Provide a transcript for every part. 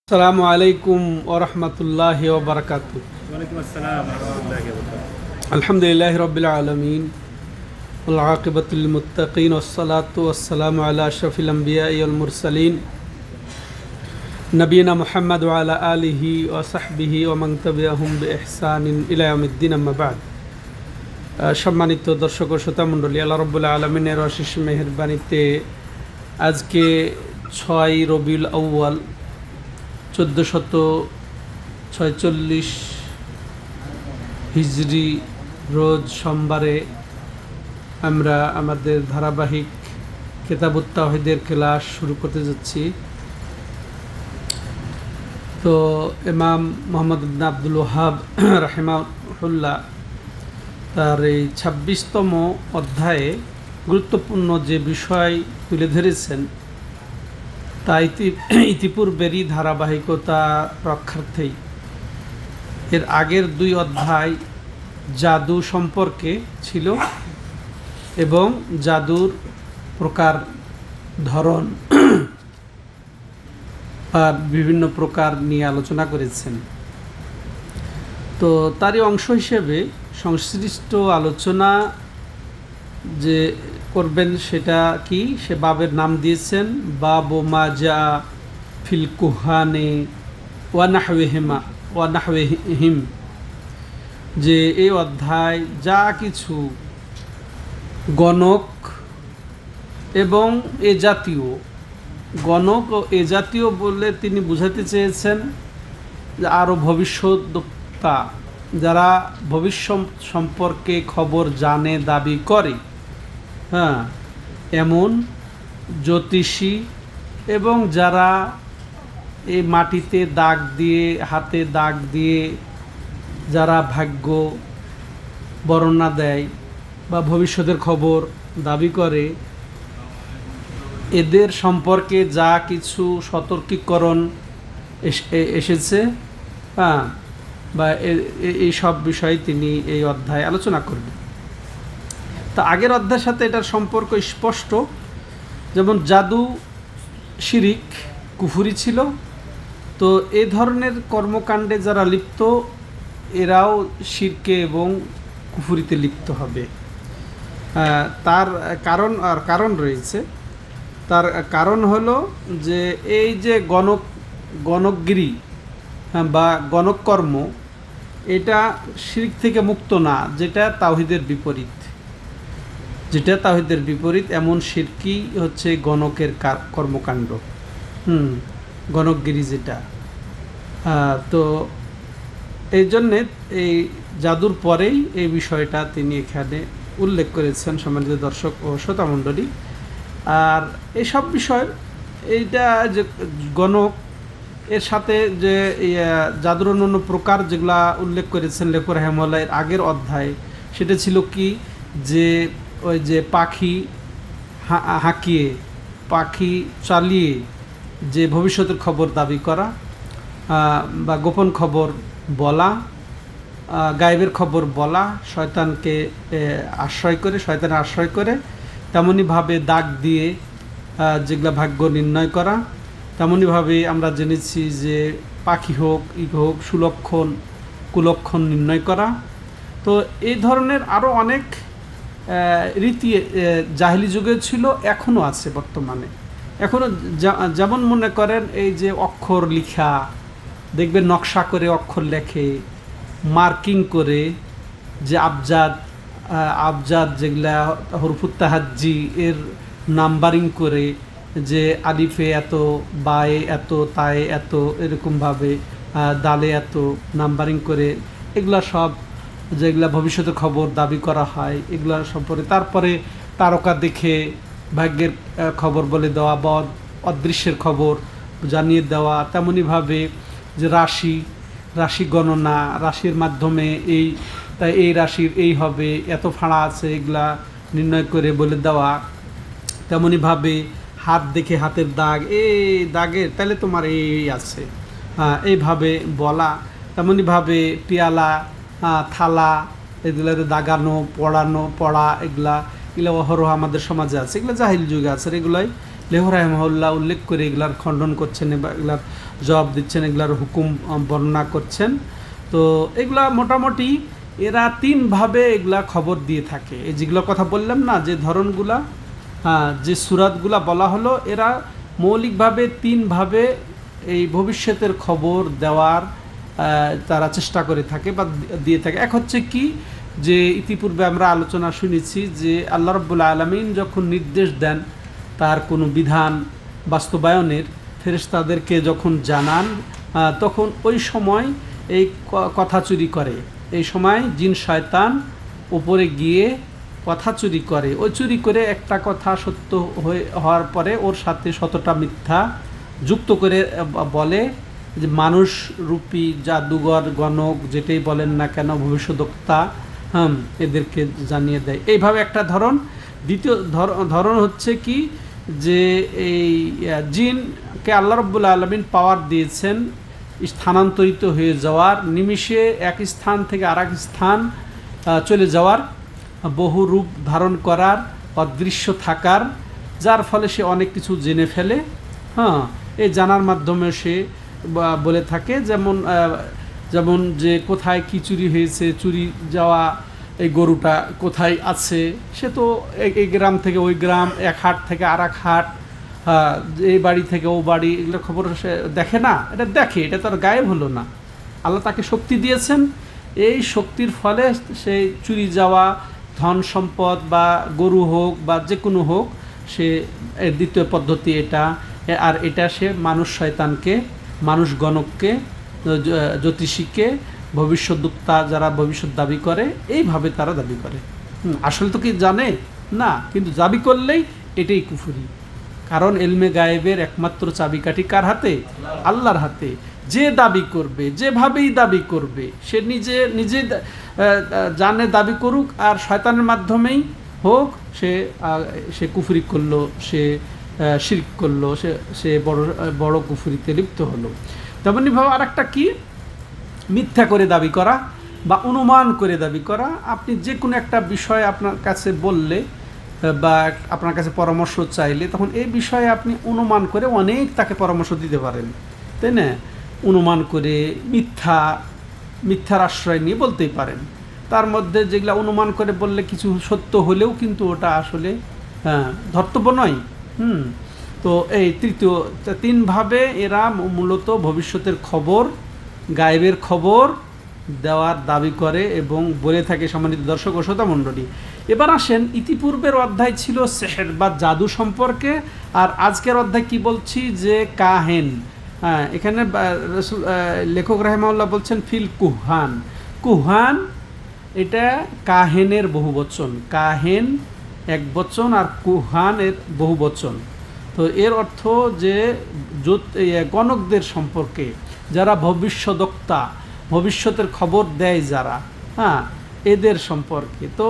আসসালামু আলাইকুম ওয়া রাহমাতুল্লাহি ওয়া বারাকাতুহু। ওয়ালাইকুম আসসালাম ওয়া রাহমাতুল্লাহি ওয়া বারাকাতুহু। আলহামদুলিল্লাহি রাব্বিল আলামিন ওয়াল আকিবাতু লিল মুত্তাকিন ওয়াস সালাতু ওয়াস সালামু আলা আশরাফিল আমবিয়াই ওয়াল মুরসালিন নবিয়িনা মুহাম্মদ ওয়া আলা আলিহি ওয়া সাহবিহি ওয়া মান তাবিআহুম বিইহসানিন ইলা ইয়াউমিদ্দিন, আম্মা বা'দ। সম্মানিত দর্শক ও শ্রোতা মণ্ডলী, আল্লাহ রাব্বুল আলামিনের অশেষ মেহেরবানিতে আজকে 6 রবিউল আউয়াল 1446 হিজরি রোজ সোমবারে আমরা আমাদের ধারাবাহিক কিতাবুত তাওহীদের ক্লাস শুরু করতে যাচ্ছি। তো ইমাম মুহাম্মদ ইবনে আব্দুল ওয়াহাব রাহিমাহুল্লাহ তার এই 26তম অধ্যায়ে গুরুত্বপূর্ণ যে বিষয় তুলে ধরেছেন তা ইতিপূর্বেরই ধারাবাহিকতা রক্ষার্থেই এর আগের 2 অধ্যায় জাদু সম্পর্কে ছিল এবং জাদুর প্রকার, ধরন আর বিভিন্ন প্রকার নিয়ে আলোচনা করেছেন। তো তারই অংশ হিসেবে সংশ্লিষ্ট আলোচনা যে করবেন সেটা কি, সে বাবের নাম দিয়েছেন বাবু মা জা ফিল কুহানে ওয়া নাহওয়িহিম, যে এই অধ্যায় যা কিছু গণক এবং এ জাতীয়, গণক ও এ জাতীয় বলে তিনি বুঝাতে চেয়েছেন যে আরও ভবিষ্যদ্বক্তা যারা ভবিষ্যৎ সম্পর্কে খবর জানে দাবি করে, হ্যাঁ, এমন জ্যোতিষী এবং যারা এই মাটিতে দাগ দিয়ে, হাতে দাগ দিয়ে যারা ভাগ্য বর্ণনা দেয় বা ভবিষ্যতের খবর দাবি করে, এদের সম্পর্কে যা কিছু সতর্কীকরণ এসেছে, হ্যাঁ, বা এই সব বিষয়ে তিনি এই অধ্যায়ে আলোচনা করবেন। তা আগের অধ্যায়ের সাথে এটার সম্পর্ক স্পষ্ট। যেমন জাদু শিরিক কুফরি ছিল, তো এই ধরনের কর্মকাণ্ডে যারা লিপ্ত এরাও শিরকে এবং কুফরিতে লিপ্ত হবে। তার কারণ রয়েছে। তার কারণ হলো যে এই যে গণকগিরি বা গণককর্ম, এটা শিরক থেকে মুক্ত না, যেটা তাওহীদের বিপরীত, এমন শিরকি হচ্ছে গণকের কর্মকাণ্ড, গণকগিরি যেটা। তো এই জন্যে এই জাদুর পরেই এই বিষয়টা তিনি এখানে উল্লেখ করেছেন, সম্মানিত দর্শক ও শ্রোতা মণ্ডলী। আর এইসব বিষয়, এইটা যে গণক এর সাথে যে জাদুর অন্যান্য প্রকার যেগুলা উল্লেখ করেছেন লেখক রাহিমাহুল্লাহ এর আগের অধ্যায়, সেটা ছিল কি, যে ওই যে পাখি হাঁকিয়ে, পাখি চালিয়ে যে ভবিষ্যতের খবর দাবি করা বা গোপন খবর বলা, গায়েবের খবর বলা, শয়তানকে শয়তানের আশ্রয় করে তেমনইভাবে দাগ দিয়ে যেগুলা ভাগ্য নির্ণয় করা। তেমনইভাবে আমরা জেনেছি যে পাখি হোক কুলক্ষণ নির্ণয় করা। তো এই ধরনের আরও অনেক রীতি জাহেলি যুগে ছিল, এখনও আছে বর্তমানে। এখনও যেমন মনে করেন এই যে অক্ষর লিখা, দেখবেন নকশা করে অক্ষর লেখে, মার্কিং করে, যে আবজাদ যেগুলা হরফুত তাহাজ্জি এর নাম্বারিং করে, যে আলিফে এত, বায়ে এত, তায়ে এত, এরকমভাবে দালে এত নাম্বারিং করে, এগুলা সব যেগুলা ভবিষ্যতের খবর দাবি করা হয় এগুলা সম্পর্কে। তারপরে তারকা দেখে ভাগ্যের খবর বলে দেওয়া বা অদৃশ্যের খবর জানিয়ে দেওয়া। তেমনইভাবে যে রাশি গণনা, রাশির মাধ্যমে এই রাশির এই হবে, এত ফাঁড়া আছে, এগুলা নির্ণয় করে বলে দেওয়া। তেমনইভাবে হাত দেখে হাতের দাগ, এই দাগের তাহলে তোমার এই আছে, এইভাবে বলা। তেমনইভাবে পেয়ালা, থালা, এগুলোতে দাগানো, পড়া, এগুলা অহরহ আমাদের সমাজে আছে। এগুলো জাহিল যুগে আছে, এগুলাই লেখক রাহিমাহুল্লাহ উল্লেখ করে এগুলার খণ্ডন করছেন বা এগুলার জবাব দিচ্ছেন, এগুলার হুকুম বর্ণনা করছেন। তো এগুলা মোটামুটি এরা তিনভাবে এগুলা খবর দিয়ে থাকে। এই যেগুলো কথা বললাম না, যে ধরনগুলা, হ্যাঁ, যে সুরাতগুলা বলা হলো, এরা মৌলিকভাবে তিনভাবে এই ভবিষ্যতের খবর দেওয়ার তারা চেষ্টা করে থাকে বা দিয়ে থাকে। এক হচ্ছে কি, যে ইতিপূর্বে আমরা আলোচনা শুনেছি যে আল্লাহ রাব্বুল আলামিন যখন নির্দেশ দেন তার কোনো বিধান বাস্তবায়নের, ফেরেশতাদেরকে যখন জানান, তখন ওই সময় এই কথা চুরি করে। এই সময় জিন শয়তান উপরে গিয়ে কথা চুরি করে। ওই চুরি করে একটা কথা সত্য হওয়ার পরে ওর সাথে শতটা মিথ্যা যুক্ত করে বলে যে মানুষ রূপী জাদুঘর, গণক, যেটাই বলেন না কেন, ভবিষ্যদ্বক্তা, এদেরকে জানিয়ে দেয়। এইভাবে একটা ধরন। দ্বিতীয় ধরন হচ্ছে কি, যে এই জিনকে আল্লাহ রাব্বুল আলামিন পাওয়ার দিয়েছেন স্থানান্তরিত হয়ে যাওয়ার, নিমিষে এক স্থান থেকে আরেক স্থান চলে যাওয়ার, বহু রূপ ধারণ করার, অদৃশ্য থাকার, যার ফলে সে অনেক কিছু জেনে ফেলে। হ্যাঁ, এই জানার মাধ্যমে সে বলে থাকে, যেমন যে কোথায় কি চুরি হয়েছে, চুরি যাওয়া এই গরুটা কোথায় আছে, সে তো এই গ্রাম থেকে ওই গ্রাম, এক হাট থেকে আর এক হাট, এই বাড়ি থেকে ও বাড়ি, এগুলো খবর সে দেখে না, এটা দেখে, এটা তার গায়েব হলো না। আল্লাহ তাকে শক্তি দিয়েছেন, এই শক্তির ফলে সেই চুরি যাওয়া ধন সম্পদ বা গরু হোক বা যে কোনো হোক, সে এর দ্বিতীয় পদ্ধতি এটা। আর এটা সে মানুষ শয়তানকে, মানুষ গণককে, জ্যোতিষীকে, ভবিষ্যদ্বক্তা যারা ভবিষ্যৎ দাবি করে, এইভাবে তারা দাবি করে। আসলে তো কি জানে না, কিন্তু দাবি করলেই এটাই কুফরি। কারণ এলমে গায়েবের একমাত্র চাবিকাঠি কার হাতে? আল্লাহর হাতে। যে দাবি করবে, যেভাবেই দাবি করবে, সে নিজে জানে দাবি করুক, আর শয়তানের মাধ্যমেই হোক, সে কুফরি করলো, সে শিরক করলো, সে বড় কুফরিতে লিপ্ত হলো। তেমনিভাবে আর একটা কি, মিথ্যা করে দাবি করা বা অনুমান করে দাবি করা। আপনি যে কোনো একটা বিষয় আপনার কাছে বললে বা আপনার কাছে পরামর্শ চাইলে, তখন এই বিষয়ে আপনি অনুমান করে অনেক তাকে পরামর্শ দিতে পারেন, তাই না? অনুমান করে মিথ্যার আশ্রয় নিয়ে বলতেই পারেন। তার মধ্যে যেগুলো অনুমান করে বললে কিছু সত্য হলেও কিন্তু ওটা আসলে ধর্তব্য নয়। তো এই তিনভাবে এরা মূলত ভবিষ্যতের খবর, গায়েবের খবর দেওয়ার দাবি করে এবং বলে থাকে। সম্মানিত দর্শক ও শ্রোতা মণ্ডলী, এবার আসেন, ইতিপূর্বের অধ্যায় ছিল সেহের বা জাদু সম্পর্কে, আর আজকের অধ্যায় কি বলছি, যে কাহেন। এখানে লেখক রাহিমাহুল্লাহ বলছেন ফিল কুহান। কুহান এটা কাহেনের বহুবচন, কাহেন এক বচন আর কুহান এর বহুবচন। তো এর অর্থ যে গণকদের সম্পর্কে, যারা ভবিষ্যদ্বক্তা, ভবিষ্যতের খবর দেয় যারা, এদের সম্পর্কে। তো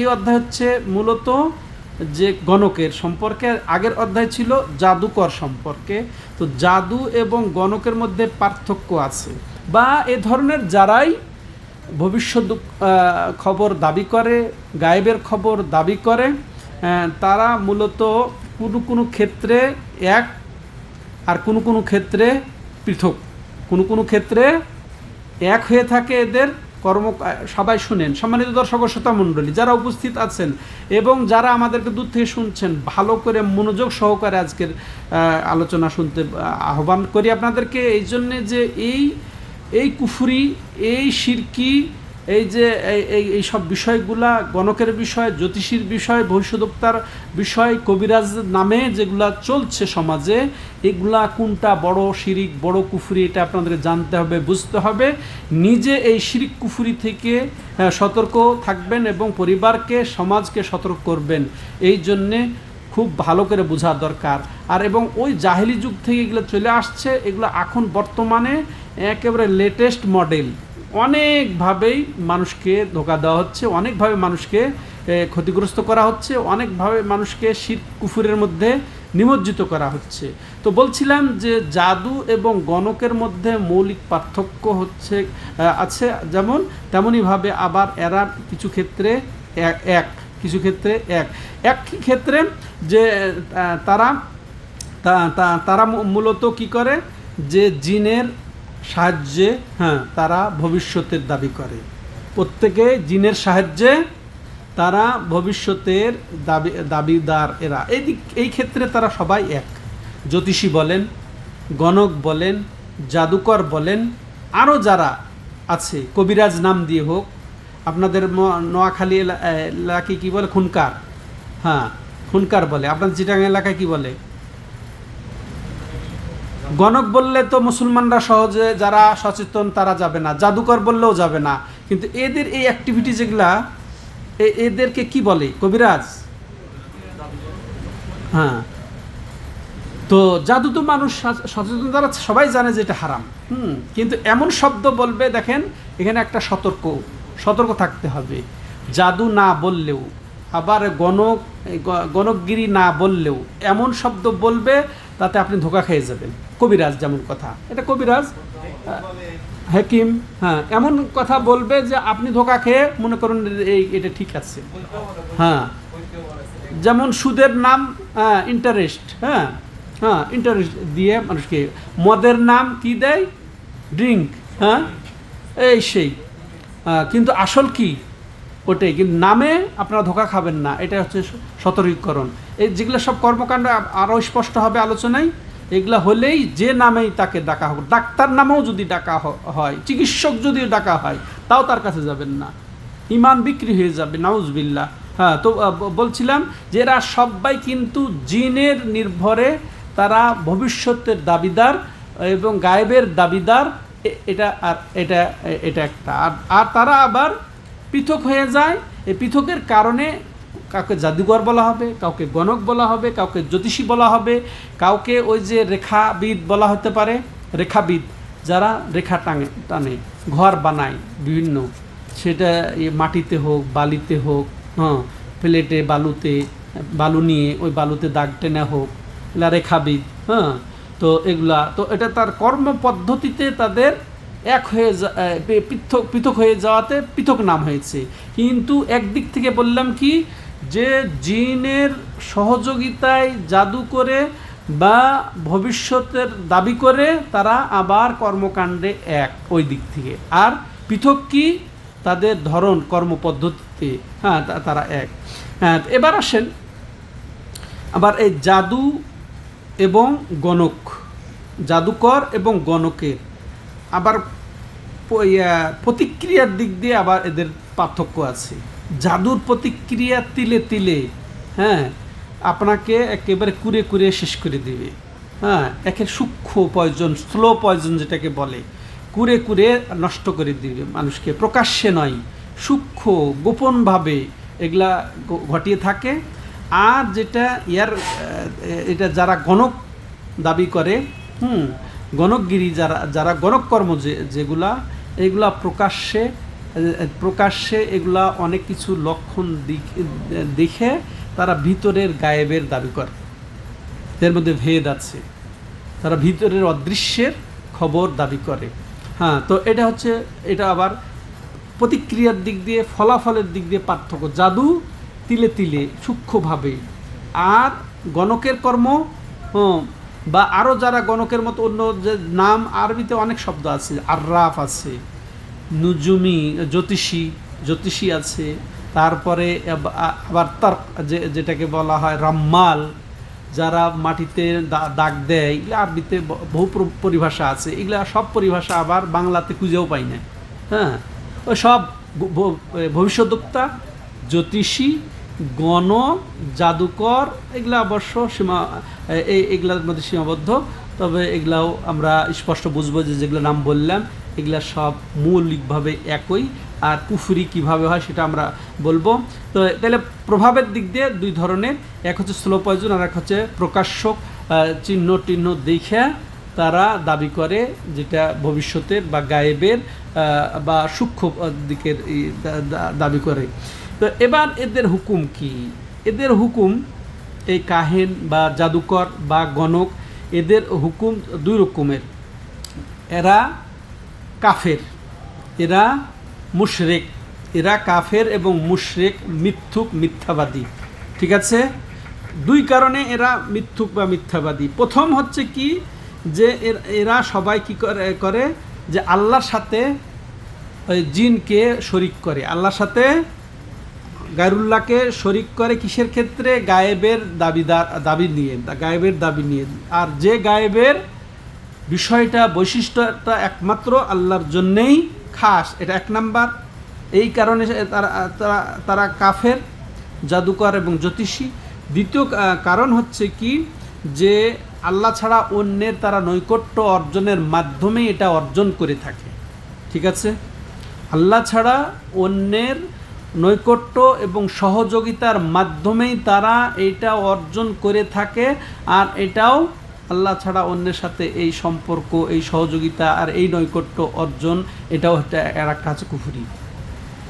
এই অধ্যায় হচ্ছে মূলত যে গণকের সম্পর্কে। আগের অধ্যায় ছিল জাদুকর সম্পর্কে। তো জাদু এবং গণকের মধ্যে পার্থক্য আছে, বা এ ধরনের যারাই ভবিষ্যৎ খবর দাবি করে, গায়েবের খবর দাবি করে, তারা মূলত কোনো ক্ষেত্রে এক, আর কোনো ক্ষেত্রে পৃথক। কোনো ক্ষেত্রে এক হয়ে থাকে এদের কর্ম। সবাই শুনেন, সম্মানিত দর্শক ও শ্রোতা মণ্ডলী যারা উপস্থিত আছেন এবং যারা আমাদেরকে দূর থেকে শুনছেন, ভালো করে মনোযোগ সহকারে আজকের আলোচনা শুনতে আহ্বান করি আপনাদেরকে। এই জন্যে যে এই কুফরি, এই শিরকি, এই যে এই সব বিষয়গুলা, গণকের বিষয়, জ্যোতিষীর বিষয়, ভবিষ্যদ্বক্তার বিষয়, কবিরাজ নামে যেগুলা চলছে সমাজে, এগুলা কোনটা বড় শিরিক, বড় কুফরি, এটা আপনাদের জানতে হবে, বুঝতে হবে। নিজে এই শিরিক কুফরি থেকে সতর্ক থাকবেন এবং পরিবারকে, সমাজকে সতর্ক করবেন। এই জন্যে খুব ভালো করে বোঝা দরকার। আর এবং ওই জাহেলি যুগ থেকে এগুলো চলে আসছে, এগুলো এখন বর্তমানে একেবারে লেটেস্ট মডেল। অনেকভাবেই মানুষকে ধোঁকা দেওয়া হচ্ছে, অনেকভাবে মানুষকে ক্ষতিগ্রস্ত করা হচ্ছে, অনেকভাবে মানুষকে শিরক কুফরের মধ্যে নিমজ্জিত করা হচ্ছে। তো বলছিলাম যে জাদু এবং গণকের মধ্যে মৌলিক পার্থক্য আছে, তেমনইভাবে আবার এরা কিছু ক্ষেত্রে কিছু ক্ষেত্রে এক ক্ষেত্রে যে তারা মূলত কি করে, যে জিনের সাহায্যে তারা ভবিষ্যতের দাবি করে। প্রত্যেকে জিনের সাহায্যে তারা ভবিষ্যতের দাবিদার এরা। এই ক্ষেত্রে তারা সবাই এক। জ্যোতিষী বলেন, গণক বলেন, জাদুকর বলেন, আরও যারা আছে, কবিরাজ নাম দিয়ে হোক, আপনাদের নোয়াখালী এলাকায় কী বলে, খুনকার, খুনকার বলে। আপনার চিটাগাং এলাকায় কি বলে? গণক বললে তো মুসলমানরা সহজে, যারা সচেতন তারা যাবে না। জাদুকর বললেও যাবে না। কিন্তু এদের এই অ্যাক্টিভিটি যেগুলা, এদেরকে কি বলে? কবিরাজ। তো জাদু তো মানুষ সচেতন, তারা সবাই জানে যে এটা হারাম। কিন্তু এমন শব্দ বলবে, দেখেন এখানে একটা সতর্ক থাকতে হবে। জাদু না বললেও, আবার গণকগিরি না বললেও এমন শব্দ বলবে তাতে আপনি ধোঁকা খেয়ে যাবেন। কবিরাজ যেমন কথা, এটা কবিরাজ, হাকিম, এমন কথা বলবে যে আপনি ধোঁকা খেয়ে মনে করুন এটা ঠিক আছে। যেমন সুদের নাম ইন্টারেস্ট, ইন্টারেস্ট দিয়ে মানুষকে। মদের নাম কি দেয়? ড্রিঙ্ক, এই সেই। কিন্তু আসল কি ওটাই, কিন্তু নামে আপনারা ধোঁকা খাবেন না। এটা হচ্ছে সতর্কীকরণ। এই যেগুলো সব কর্মকাণ্ড আরও স্পষ্ট হবে আলোচনায়। এগুলা হলেই যে নামেই তাকে ডাকা হবে, ডাক্তার নামেও যদি ডাকা হয়, চিকিৎসক যদি ডাকা হয়, তাও তার কাছে যাবেন না, ইমান বিক্রি হয়ে যাবে, নাউজবিল্লাহ। তো বলছিলাম যে এরা সবাই কিন্তু জিনের নির্ভরে তারা ভবিষ্যতের দাবিদার এবং গায়েবের দাবিদার। এটা একটা। আর তারা আবার পৃথক হয়ে যায়। এই পৃথকের কারণে কাউকে জাদুঘর বলা হবে, কাউকে গণক বলা হবে, কাউকে জ্যোতিষী বলা হবে, কাউকে ওই যে রেখাবিদ বলা হতে পারে। রেখাবিদ যারা রেখা টানে, ঘর বানায় বিভিন্ন, সেটা মাটিতে হোক, বালিতে হোক, প্লেটে বালু নিয়ে ওই বালুতে দাগ টেনে হোক, এগুলা রেখাবিদ। তো এগুলা তো এটা তার কর্ম পদ্ধতিতে তাদের এক হয়ে পৃথক হয়ে যাওয়াতে পৃথক নাম হয়েছে। কিন্তু একদিক থেকে বললাম কি, যে জিনের সহযোগিতায় জাদু করে বা ভবিষ্যতের দাবি করে তারা আবার কর্মকাণ্ডে এক, ওই দিক থেকে। আর পৃথক কি, তাদের ধরন কর্মপদ্ধতিতে তারা এক। এবার আসেন আবার এই জাদু এবং গণক, জাদুকর এবং গণকের আবার প্রতিক্রিয়ার দিক দিয়ে আবার এদের পার্থক্য আছে। জাদুর প্রতিক্রিয়া তিলে তিলে আপনাকে একেবারে কুরে শেষ করে দেবে। একের সূক্ষ্ম পয়জন, স্লো পয়জন যেটাকে বলে, কুরে নষ্ট করে দিবে মানুষকে। প্রকাশ্যে নয়, সূক্ষ্ম গোপনভাবে এগুলা ঘটিয়ে থাকে। আর যেটা এটা যারা গণক দাবি করে, গণকগিরি যারা গণক কর্ম যেগুলা, এগুলা প্রকাশ্যে এগুলা অনেক কিছু লক্ষণ দেখে তারা ভিতরের গায়েবের দাবি করে। এর মধ্যে ভেদ আছে। তারা ভিতরের অদৃশ্যের খবর দাবি করে। তো এটা আবার প্রতিক্রিয়ার দিক দিয়ে, ফলাফলের দিক দিয়ে পার্থক্য। জাদু তিলে তিলে সূক্ষ্মভাবে, আর গণকের কর্ম বা আরও যারা গণকের মতো অন্য যে নাম, আরবিতে অনেক শব্দ আছে, আর্রাফ আছে, নুজুমি জ্যোতিষী আছে, তারপরে আবার তার যেটাকে বলা হয় রাম্মাল, যারা মাটিতে দাগ দেয়। এগুলো আরবিতে বহু পরিভাষা আছে। এগুলা সব পরিভাষা আবার বাংলাতে খুঁজেও পাই না। ওই সব ভবিষ্যদ্বক্তা, জ্যোতিষী, গণক, জাদুকর, এগুলা অবশ্য এগুলার মধ্যে সীমাবদ্ধ। তবে এগুলাও আমরা স্পষ্ট বুঝবো যে যেগুলো নাম বললাম এগুলা সব মৌলিকভাবে একই। আর কুফরি কিভাবে হয় সেটা আমরা বলবো। তো তাহলে প্রভাবের দিক দিয়ে দুই ধরনের, এক হচ্ছে স্লো পয়জন, আর এক হচ্ছে প্রকাশ্য চিহ্ন দেখে তারা দাবি করে, যেটা ভবিষ্যতের বা গায়েবের বা সূক্ষ্ম দিকের দাবি করে। তো এবার এদের হুকুম কি? এদের হুকুম, এই কাহেন বা জাদুকর বা গণক, এদের হুকুম দুই রকমের। এরা কাফের, এরা মুশরিক। এরা কাফের এবং মুশরিক, মিথ্যাবাদী। ঠিক আছে? দুই কারণে এরা মিথ্যুক বা মিথ্যাবাদী। প্রথম হচ্ছে কি, যে এরা সবাই কি করে যে আল্লাহর সাথে ওই জিনকে শরিক করে, আল্লাহর সাথে গায়রুল্লাহকে শরিক করে কিসের ক্ষেত্রে? গায়েবের দাবি নিয়ে। আর যে গায়েবের বিষয়টা বৈশিষ্ট্যটা একমাত্র আল্লাহর জন্যেই খাস, এটা এক নাম্বার। এই কারণে তারা কাফের, জাদুকর এবং জ্যোতিষী। দ্বিতীয় কারণ হচ্ছে কি, যে আল্লাহ ছাড়া অন্যের তারা নৈকট্য অর্জনের মাধ্যমে এটা অর্জন করে থাকে। ঠিক আছে, আল্লাহ ছাড়া অন্যের নৈকট্য এবং সহযোগিতার মাধ্যমেই তারা এটা অর্জন করে থাকে। আর এটাও আল্লাহ ছাড়া অন্যের সাথে এই সম্পর্ক, এই সহযোগিতা আর এই নৈকট্য অর্জন, এটাও এর একটা আছে কুফরি।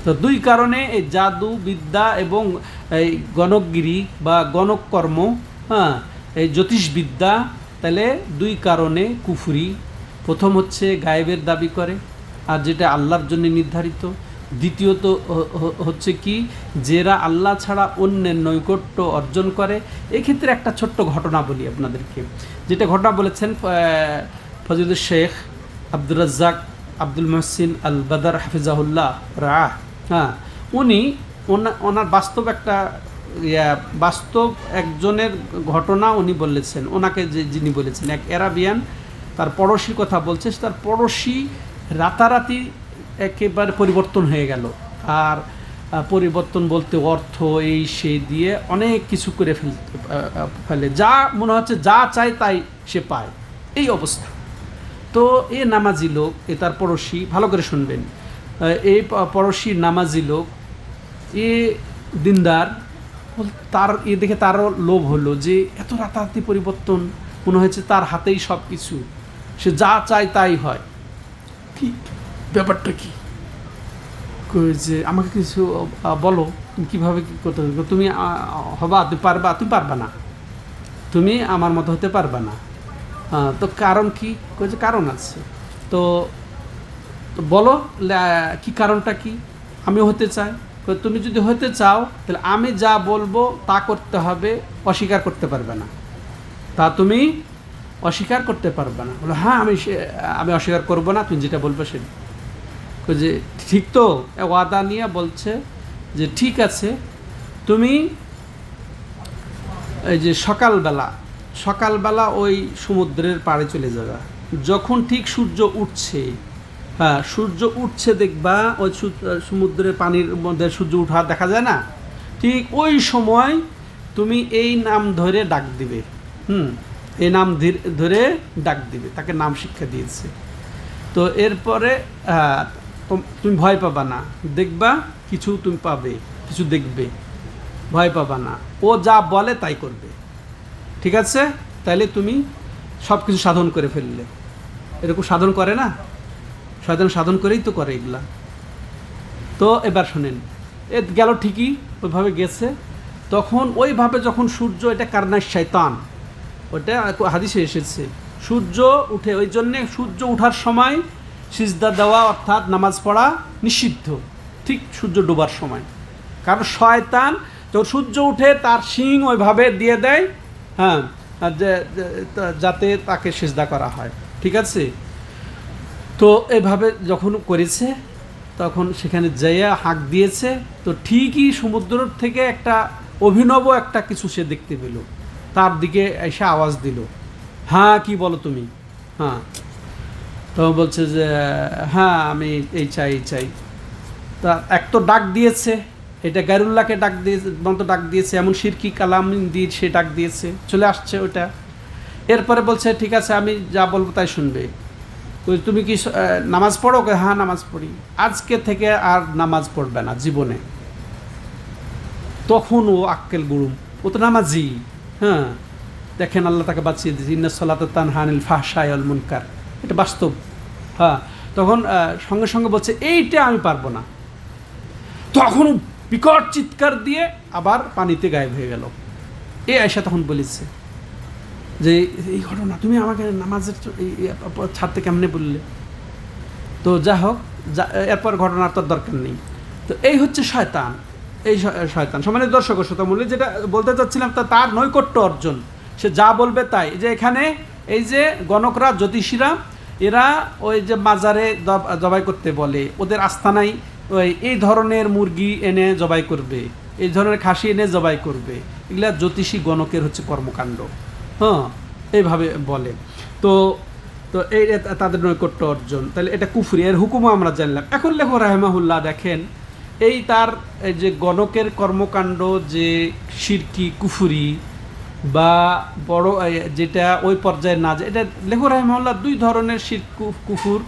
তো দুই কারণে এই জাদু বিদ্যা এবং এই গণকগিরি বা গণককর্ম, এই জ্যোতিষবিদ্যা, তাহলে দুই কারণে কুফরি। প্রথম হচ্ছে গায়েবের দাবি করে, আর যেটা আল্লাহর জন্য নির্ধারিত। দ্বিতীয়ত হচ্ছে কি, যারা আল্লাহ ছাড়া অন্যের নৈকট্য অর্জন করে। এক্ষেত্রে একটা ছোট্ট ঘটনা বলি আপনাদেরকে, যেটা ঘটনা বলেছেন ফজিলুল শেখ আব্দুর রাজ্জাক আব্দুল মহসিন আল বাদার হাফিজাহুল্লাহ রাহ। উনি ওনার বাস্তব একজনের ঘটনা উনি বলেছেন। ওনাকে যিনি বলেছেন, এক অ্যারাবিয়ান তার পড়োশির কথা বলছে। তার পড়োশি রাতারাতি একেবারে পরিবর্তন হয়ে গেল। আর পরিবর্তন বলতে অর্থ এই সেই দিয়ে অনেক কিছু করে ফেলে, যা মনে হচ্ছে যা চায় তাই সে পায়, এই অবস্থা। তো এ নামাজি লোক, তার পড়োশি, ভালো করে শুনবেন, এই পড়োশি নামাজি লোক, এ দিনদার, তার দেখে তারও লোভ হলো যে এত রাতারাতি পরিবর্তন, মনে হয়েছে তার হাতেই সব কিছু, সে যা চায় তাই হয়। কি ব্যাপারটা কি? যে আমাকে কিছু বলো, কীভাবে কী করতে হবে? তুমি হবা, তুমি পারবা না, তুমি আমার মতো হতে পারবা না। তো কারণ কি? যে কারণ আছে। তো বলো কি কারণটা কি? আমি হতে চাই। তুমি যদি হতে চাও তাহলে আমি যা বলবো তা করতে হবে, অস্বীকার করতে পারবে না। তা তুমি অস্বীকার করতে পারবে না। বলো হ্যাঁ, আমি অস্বীকার করবো না, তুমি যেটা বলবে সেটা। যে ঠিক তো, ওয়াদা নিয়ে বলছে যে ঠিক আছে, তুমি এই যে সকালবেলা ওই সমুদ্রের পাড়ে চলে যাবে। যখন ঠিক সূর্য উঠছে, সূর্য উঠছে দেখবা, ওই সমুদ্রের পানির মধ্যে সূর্য উঠা দেখা যায় না, ঠিক ওই সময় তুমি এই নাম ধরে ডাক দিবে। এই নাম ধরে ডাক দিবে, তাকে নাম শিক্ষা দিয়েছে। তো এরপরে তুমি ভয় পাবা না, দেখবা কিছু তুমি পাবে, কিছু দেখবে, ভয় পাবা না। ও যা বলে তাই করবে। ঠিক আছে, তাইলে তুমি সব কিছু সাধন করে ফেললে। এরকম সাধন করে না, সাধন করেই তো করে এগুলা। তো এবার শোনেন, এ গেল ঠিকই, ওইভাবে গেছে। তখন ওইভাবে যখন সূর্য, এটা কারনার শয়তান, ওটা হাদিসে এসেছে, সূর্য উঠে, ওই জন্যে সূর্য উঠার সময় সিজদা দেওয়া অর্থাৎ নামাজ পড়া নিষিদ্ধ, ঠিক সূর্য ডোবার সময়। কারণ শয়তান যখন সূর্য উঠে তার শিং ওইভাবে দিয়ে দেয়, যাতে তাকে সিজদা করা হয়। ঠিক আছে, তো এভাবে যখন করেছে তখন সেখানে যাইয়া হাঁক দিয়েছে। তো ঠিকই সমুদ্র থেকে একটা অভিনব একটা কিছু সে দেখতে পেল, তার দিকে এসে আওয়াজ দিল, হ্যাঁ কি বলো তুমি? তো বলছে যে হ্যাঁ আমি এই চাই। তা এক তো ডাক দিয়েছে, এটা গায়রুল্লাহকে ডাক দিয়েছে, এমন শিরকি কালাম দিয়ে সে ডাক দিয়েছে, চলে আসছে ওটা। এরপরে বলছে ঠিক আছে, আমি যা বলবো তাই শুনবে। তুমি কি নামাজ পড়ো? হ্যাঁ নামাজ পড়ি। আজকে থেকে আর নামাজ পড়বে না জীবনে। তখন ও আক্কেল গুরুম, ও তো নামাজি। দেখেন আল্লাহ তাকে বাঁচিয়ে দিয়েছে, ইন্নাস সালাতা তানহা আনিল ফাহশাই ওয়াল মুনকার, এটা বাস্তব। তখন সঙ্গে সঙ্গে বলছে এইটা আমি পারবো না। তখন বিকট চিৎকার দিয়ে আবার পানিতে গায়েব হয়ে গেল। আয়েশা তখন বলেছে যে এই ঘটনা তুমি আমাকে নামাজের ছাড়তে কেমনে বললে? তো যা হোক, এরপর ঘটনার তোর দরকার নেই। তো এই হচ্ছে শয়তান, এই শয়তান। সম্মানিত দর্শক শ্রোতা মূল্য, যেটা বলতে চাচ্ছিলাম তার নৈকট্য অর্জন, সে যা বলবে তাই। যে এখানে এই যে গণকরা, জ্যোতিষীরা, এরা ওই যে মাজারে জবাই করতে বলে, ওদের আস্তানায় ওই এই ধরনের মুরগি এনে জবাই করবে, এই ধরনের খাসি এনে জবাই করবে, এগুলা জ্যোতিষী গণকের হচ্ছে কর্মকাণ্ড। হ্যাঁ, এইভাবে বলে। তো তো এই তাদের নৈকট্য অর্জন, তাহলে এটা কুফরি, এর হুকুমও আমরা জানলাম। এখন লেখক রাহিমাহুল্লাহ দেখেন, এই তার এই যে গণকের কর্মকাণ্ড যে শিরকি কুফরি বা বড় যেটা ওই পর্যায়ে না যায়, এটা লেখক রাহিমাহুল্লাহ দুই ধরনের শির কুফুর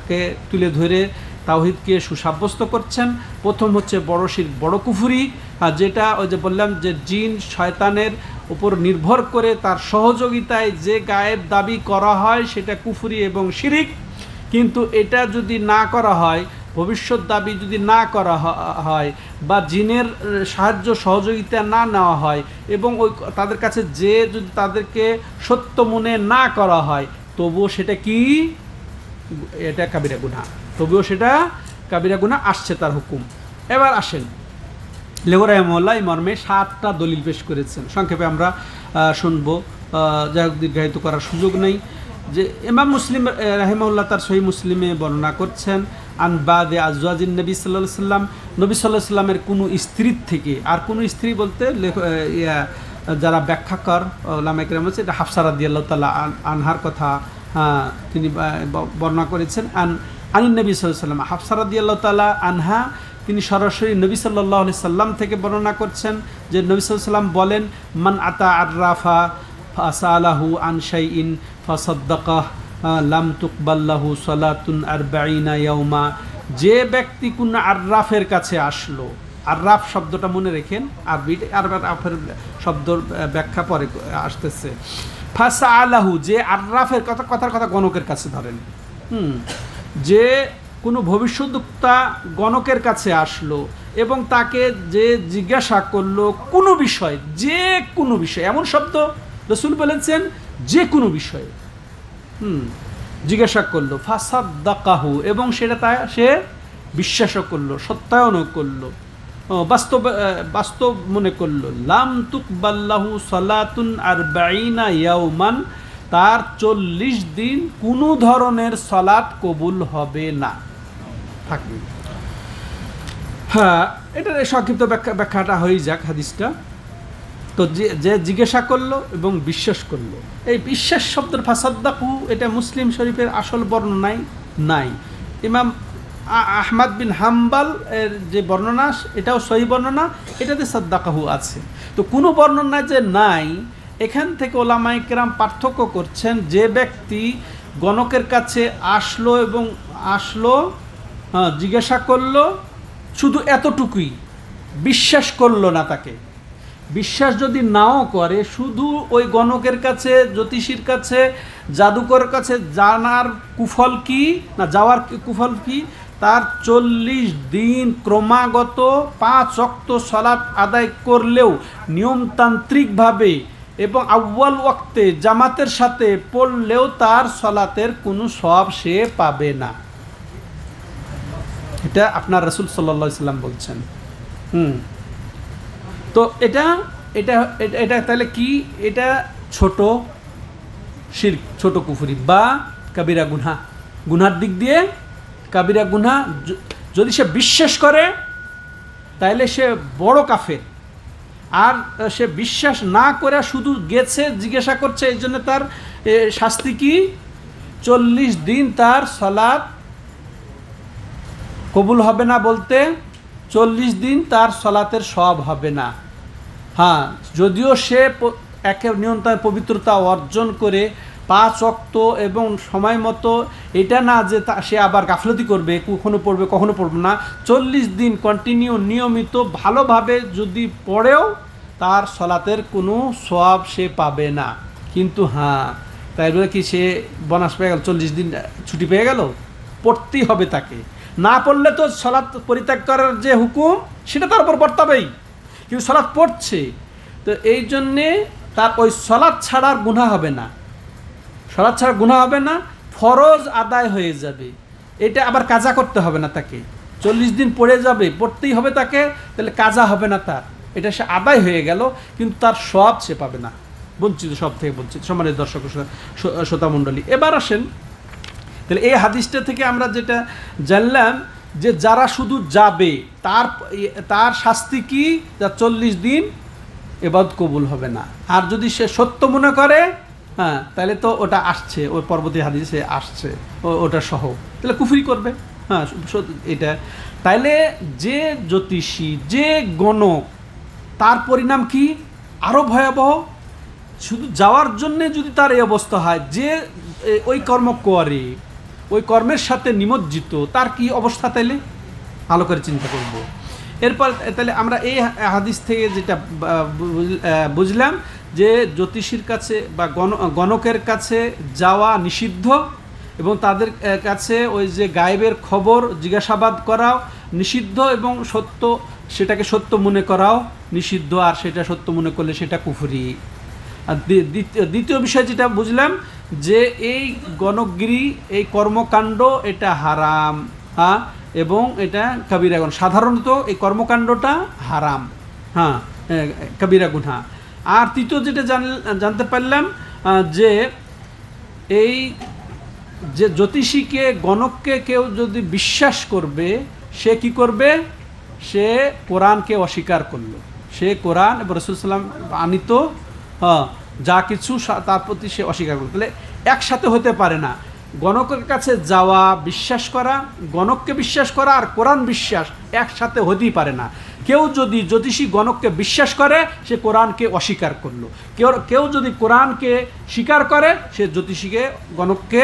কে তুলে ধরে তাওহীদকে সুসাব্যস্ত করছেন। প্রথম হচ্ছে বড় শিরক, বড় কুফরি, আর যেটা ওই যে বললাম যে জিন শয়তানের উপর নির্ভর করে তার সহযোগিতায় যে গায়েব দাবি করা হয় সেটা কুফরি এবং শিরিক। কিন্তু এটা যদি না করা হয়, ভবিষ্যৎ দাবি যদি না করা হয় বা জিনের সাহায্য সহযোগিতা না নেওয়া হয় এবং ওই তাদের কাছে যে যদি তাদেরকে সত্য মনে না করা হয়, তবুও সেটা কি, এটা কাবিরা গুনাহ, তবুও সেটা কাবিরা গুনাহ, আসছে তার হুকুম। এবার আসেন, লেখক রাহিমাহুল্লাহ এই মর্মে 7টা দলিল পেশ করেছেন। সংক্ষেপে আমরা শুনবো, যাই হোক দীর্ঘায়িত করার সুযোগ নেই। যে ইমাম মুসলিম রাহিমাহুল্লাহ তার সহিহ মুসলিমে বর্ণনা করছেন, আন বাদে আজওয়াজিন নবী সাল্লাল্লাহু আলাইহি সাল্লাম, নবী সাল্লাল্লাহু আলাইহি সাল্লামের কোনো স্ত্রীর থেকে, আর কোনো স্ত্রী বলতে যারা ব্যাখ্যাকার ওলামা ইকরাম আছে, এটা হাফসা রাদিয়াল্লাহু তাআলা আনহার কথা তিনি বর্ণনা করেছেন। আনিন নবী সাল্লাল্লাহু আলাইহি সাল্লাম, হাফসা রাদিয়াল্লাহু তাআলা আনহা তিনি সরাসরি নবী সাল্লাল্লাহু আলাইহি সাল্লাম থেকে বর্ণনা করছেন যে নবী সাল্লাল্লাহু আলাইহি সাল্লাম বলেন, মান আতা আররাফা ফাসালাহু আন শাইইন ফাসাদ্দাকাহ লাম তুকবাল্লাহু সালাতুন 40 ইয়াওমা। যে ব্যক্তি কোন আররাফের কাছে আসলো, আররাফ শব্দটা মনে রেখেন, আররাফের শব্দর ব্যাখ্যা পরে আসতেছে। ফাসালাহু, যে আররাফের কথার কথা গণকের কাছে ধরেন, যে কোনো ভবিষ্যদ্বক্তা গণকের কাছে আসলো এবং তাকে যে জিজ্ঞাসা করলো কোনো বিষয়, যে কোনো বিষয়, এমন শব্দ রাসূল বলেছেন যে কোনো বিষয়ে জিজ্ঞাসা করলো, ফাসাদ্দাকাহু, এবং সেটা সে বিশ্বাসও করলো, সত্যায়নও করলো, বাস্তব মনে করলো, লাম তুকবাল্লাহু সালাতুন 40 ইয়াওমান, তার 40 দিন কোনো ধরনের সালাত কবুল হবে না, থাকবে। হ্যাঁ, এটার সংক্ষিপ্ত ব্যাখ্যাটা হয়ে যাক হাদিসটা। তো যে জিজ্ঞাসা করলো এবং বিশ্বাস করলো, এই বিশ্বাস শব্দের ফাসাদ্দাকু, এটা মুসলিম শরীফের আসল বর্ণনায় নাই। ইমাম আহমদ বিন হাম্বাল এর যে বর্ণনা, এটাও সহি বর্ণনা, এটাতে সাদ্দাকাহু আছে। তো কোনো বর্ণনা যে নাই, এখান থেকে ওলামায়ে কেরাম পার্থক্য করছেন। যে ব্যক্তি গণকের কাছে আসলো এবং জিজ্ঞাসা করলো, শুধু এতটুকুই, বিশ্বাস করলো না, তাকে বিশ্বাস যদি নাও করে, শুধু ওই গণকের কাছে, জ্যোতিষীর কাছে, জাদুকরের কাছে জানার কুফল কি না যাওয়ার কুফল কি, তার 40 দিন ক্রমাগত 5 ওয়াক্ত সালাত আদায় করলেও, নিয়মতান্ত্রিকভাবে এবং আউয়াল ওয়াক্তে জামাতের সাথে পড়লেও তার সালাতের কোনো সওয়াব সে পাবে না। এটা আপনার রাসূল সাল্লাল্লাহু আলাইহি সাল্লাম বলছেন। তো এটা এটা এটা তাহলে কি, এটা ছোট শিরক, ছোট কুফরি বা কাবিরা গুনাহ। গুনার দিক দিয়ে কাবিরা গুনাহ, যদি সে বিশ্বাস করে তাহলে সে বড় কাফের। আর সে বিশ্বাস না করে শুধু গেছে, জিজ্ঞাসা করছে, এই জন্য তার শাস্তি কি, 40 দিন তার সালাত কবুল হবে না, বলতে 40 দিন তার সালাতের সওয়াব হবে না। হ্যাঁ, যদিও সে একে নিয়ন্ত্রণ পবিত্রতা অর্জন করে 5 ওয়াক্ত এবং সময় মতো, এটা না যে সে আবার গাফলতি করবে, কখনো পড়বে কখনো পড়বে না, 40 দিন কন্টিনিউ নিয়মিত ভালোভাবে যদি পড়েও তার সালাতের কোনো সওয়াব সে পাবে না। কিন্তু হ্যাঁ, তাই বলে কি সে বোনাস পেয়ে গেল, 40 দিন ছুটি পেয়ে গেল? পড়তেই হবে তাকে। না পড়লে তো সালাত পরিত্যাগ করার যে হুকুম সেটা তার উপর বর্তাবেই, কিন্তু সালাত পড়ছে, তো এই জন্যে তার ওই সালাত ছাড়ার গুনাহ হবে না, সালাত ছাড়া গুনাহ হবে না, ফরজ আদায় হয়ে যাবে। এটা আবার কাজা করতে হবে না তাকে, 40 দিন পড়ে যাবে, পড়তেই হবে তাকে, তাহলে কাজা হবে না তার, এটা সে আদায় হয়ে গেল, কিন্তু তার সওয়াব সে পাবে না। বঞ্চিত, সব থেকে বঞ্চিত। সম্মানিত দর্শক শ্রোতা মণ্ডলী, এবার আসেন তাহলে এই হাদিসটা থেকে আমরা যেটা জানলাম যে যারা শুধু যাবে তার শাস্তি কি, যা 40 দিন এবাদত কবুল হবে না। আর যদি সে সত্য মনে করে, হ্যাঁ, তাহলে তো ওটা আসছে, ওই পরবর্তী হাদিসে আসছে ওটা সহ, তাহলে কুফরি করবে। হ্যাঁ, এটা তাইলে যে জ্যোতিষী, যে গণক, তার পরিণাম কি আরও ভয়াবহ। শুধু যাওয়ার জন্যে যদি তার এই অবস্থা হয়, যে ওই কর্ম করে, ওই কর্মের সাথে নিমজ্জিত, তার কি অবস্থা তাইলে ভালো করে চিন্তা করব। এরপর তাহলে আমরা এই হাদিস থেকে যেটা বুঝলাম যে জ্যোতিষীর কাছে বা গণকের কাছে যাওয়া নিষিদ্ধ, এবং তাদের কাছে ওই যে গায়েবের খবর জিজ্ঞাসাবাদ করাও নিষিদ্ধ, এবং সেটাকে সত্য মনে করাও নিষিদ্ধ। আর সেটা সত্য মনে করলে সেটা কুফরি। আর দ্বিতীয় বিষয় যেটা বুঝলাম যে এই গণকগিরি, এই কর্মকাণ্ড এটা হারাম, হ্যাঁ, এবং এটা কবিরা গুনাহ। সাধারণত এই কর্মকাণ্ডটা হারাম, হ্যাঁ, কবিরা গুনাহ। আর তৃতীয় যেটা জানতে পারলাম যে এই যে জ্যোতিষীকে, গণককে কেউ যদি বিশ্বাস করবে, সে কি করবে? সে কোরআনকে অস্বীকার করলো। সে কোরআন এবং রাসূল সাল্লাল্লাহু আলাইহি ওয়াসাল্লাম আনিত যা কিছু তার প্রতি সে অস্বীকার করলো। তাহলে একসাথে হতে পারে না। গণকের কাছে যাওয়া, বিশ্বাস করা, গণককে বিশ্বাস করা আর কোরআন বিশ্বাস একসাথে হতেই পারে না। কেউ যদি জ্যোতিষী গণককে বিশ্বাস করে, সে কোরআনকে অস্বীকার করলো। কেউ যদি কোরআনকে স্বীকার করে, সে জ্যোতিষীকে, গণককে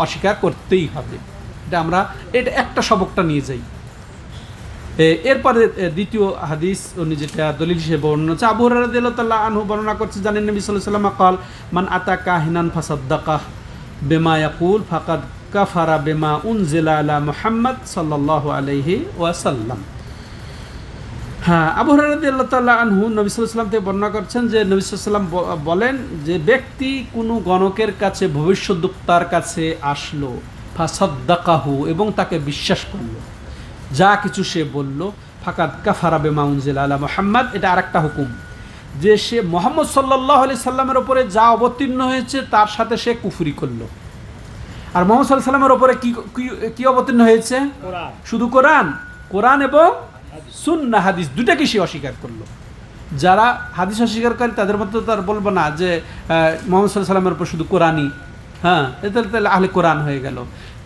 অস্বীকার করতেই হবে। এটা একটা সবকটা নিয়ে যাই। এরপরে দ্বিতীয় হাদিস উনি যেটা দলিল হিসেবে বর্ণনা হচ্ছে, আবু হুরায়রা রাদিয়াল্লাহু আনহু বর্ণনা করছে, জানেন নবী সাল্লাল্লাহু আলাইহি ওয়াসাল্লাম قال মান আতা কাহিনান ফাসাদ্দাকাহ বিমা ইয়াকুল ফাকাদ কাফারা বিমা উনজিলা আলা মুহাম্মদ সাল্লাল্লাহু আলাইহি ওয়াসাল্লাম। হ্যাঁ, আবু হুরায়রা রাদিয়াল্লাহু তাআলা আনহু নবী সাল্লাল্লাহু আলাইহি ওয়াসাল্লাম থেকে বর্ণনা করছেন যে নবী সাল্লাল্লাহু আলাইহি ওয়াসাল্লাম বলেন যে ব্যক্তি কোনো গণকের কাছে, ভবিষ্যদ্বক্তার কাছে আসলো, ফাসাদ্দাকাহু, এবং তাকে বিশ্বাস করলো, যা কিছু সে বলল, ফাকাদ কাফারা বিমা উনজিলা আলা মুহাম্মদ। এটা আরেকটা হুকুম যে সে মুহাম্মদ সাল্লাল্লাহু আলাইহি সাল্লামের উপরে যা অবতীর্ণ হয়েছে তার সাথে সে কুফরি করলো। আর মুহাম্মদ সাল্লাল্লাহু আলাইহি সাল্লামের উপরে কি অবতীর্ণ হয়েছে? শুধু কোরআন এবং সুন্নাহ, হাদিস, দুটাকে সে অস্বীকার করলো। যারা হাদিস অস্বীকার করে তাদের মধ্যে তো আর বলবো না যে মুহাম্মদ সাল্লাল্লাহু আলাইহি সাল্লামের উপর শুধু কোরআনই, হ্যাঁ, তাহলে আহলে কোরআন হয়ে গেল।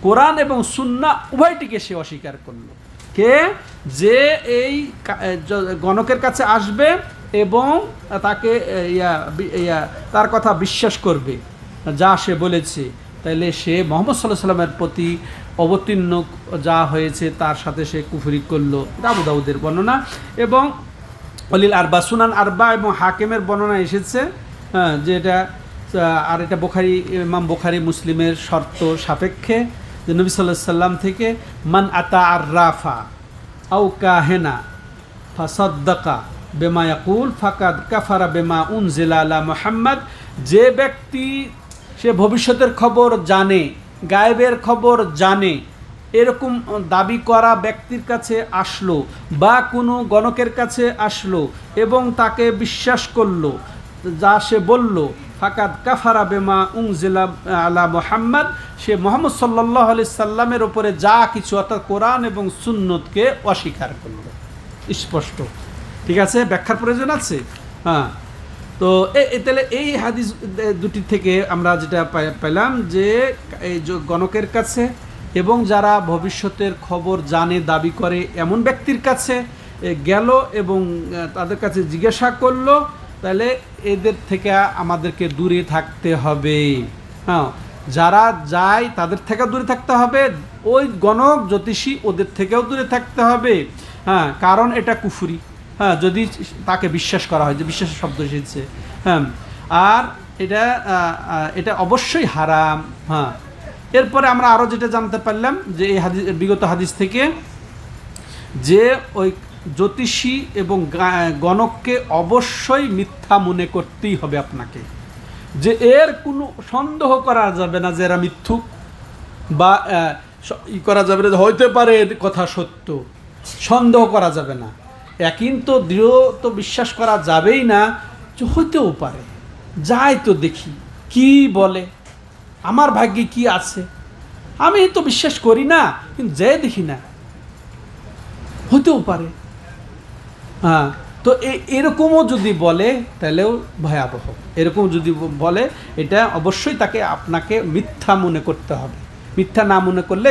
কোরআন এবং সুন্নাহ উভয়টিকে সে অস্বীকার করলো। কে? যে এই গণকের কাছে আসবে এবং তাকে তার কথা বিশ্বাস করবে, যা সে বলেছে, তাইলে সে মুহাম্মদ সাল্লাল্লাহু আলাইহি সাল্লামের প্রতি অবতীর্ণ যা হয়েছে তার সাথে সে কুফরি করলো। আবু দাউদের বর্ণনা এবং অলিল আরবা, সুনান আরবা এবং হাকিমের বর্ণনা এসেছে, হ্যাঁ, যে এটা, আর এটা ইমাম বুখারী মুসলিমের শর্ত সাপেক্ষে, যে নবী সাল্লাল্লাহু আলাইহি সাল্লাম থেকে মান আতা আররাফা আও কাহেনা ফাসাদ্দাকা বিমা ইয়াকুল ফাকাদ কাফারা বিমা উনজিলা আলা মুহাম্মদ। যে ব্যক্তি সে ভবিষ্যতের খবর জানে, গায়েবের খবর জানে, এরকম দাবি করা ব্যক্তির কাছে আসলো বা কোনো গণকের কাছে আসলো এবং তাকে বিশ্বাস করলো, যা সে বলল, ফাকাদ কাফারা বিমা উনজিলা আলা মুহাম্মদ, সে মুহাম্মদ সাল্লাল্লাহু আলাইহি সাল্লামের উপরে যা কিছু, অর্থাৎ কোরআন এবং সুন্নতকে অস্বীকার করল। স্পষ্ট, ঠিক আছে? ব্যাখ্যার প্রয়োজন আছে? হ্যাঁ। তো তাহলে এই হাদিস দুটি থেকে আমরা যেটা পেলাম যে এই গণকের কাছে এবং যারা ভবিষ্যতের খবর জানে, দাবি করে, এমন ব্যক্তির কাছে গেল এবং তাদের কাছে জিজ্ঞাসা করলো, তাহলে এদের থেকে আমাদেরকে দূরে থাকতে হবে। হ্যাঁ, যারা যায় তাদের থেকে দূরে থাকতে হবে, ওই গণক জ্যোতিষী ওদের থেকেও দূরে থাকতে হবে। হ্যাঁ, কারণ এটা কুফরি, হ্যাঁ, যদি তাকে বিশ্বাস করা হয়, যে বিশ্বাসের শব্দ এসেছে, হ্যাঁ, আর এটা অবশ্যই হারাম। হ্যাঁ, এরপরে আমরা আরও যেটা জানতে পারলাম যে এই বিগত হাদিস থেকে, যে ওই জ্যোতিষী এবং গণককে অবশ্যই মিথ্যা মনে করতেই হবে আপনাকে, যে এর কোনো সন্দেহ করা যাবে না যে এরা মিথ্যুক, বা করা যাবে না যে হইতে পারে এর কথা সত্য, সন্দেহ করা যাবে না। কিন্তু দৃঢ় তো বিশ্বাস করা যাবেই না যে হতেও পারে, যাই তো দেখি কি বলে, আমার ভাগ্যে কি আছে, আমি তো বিশ্বাস করি না, কিন্তু যে দেখি না, হতেও পারে। হ্যাঁ, তো এরকমও যদি বলে তাহলেও ভয়াবহ। এরকম যদি বলে এটা অবশ্যই তাকে আপনাকে মিথ্যা মনে করতে হবে। মিথ্যা না মনে করলে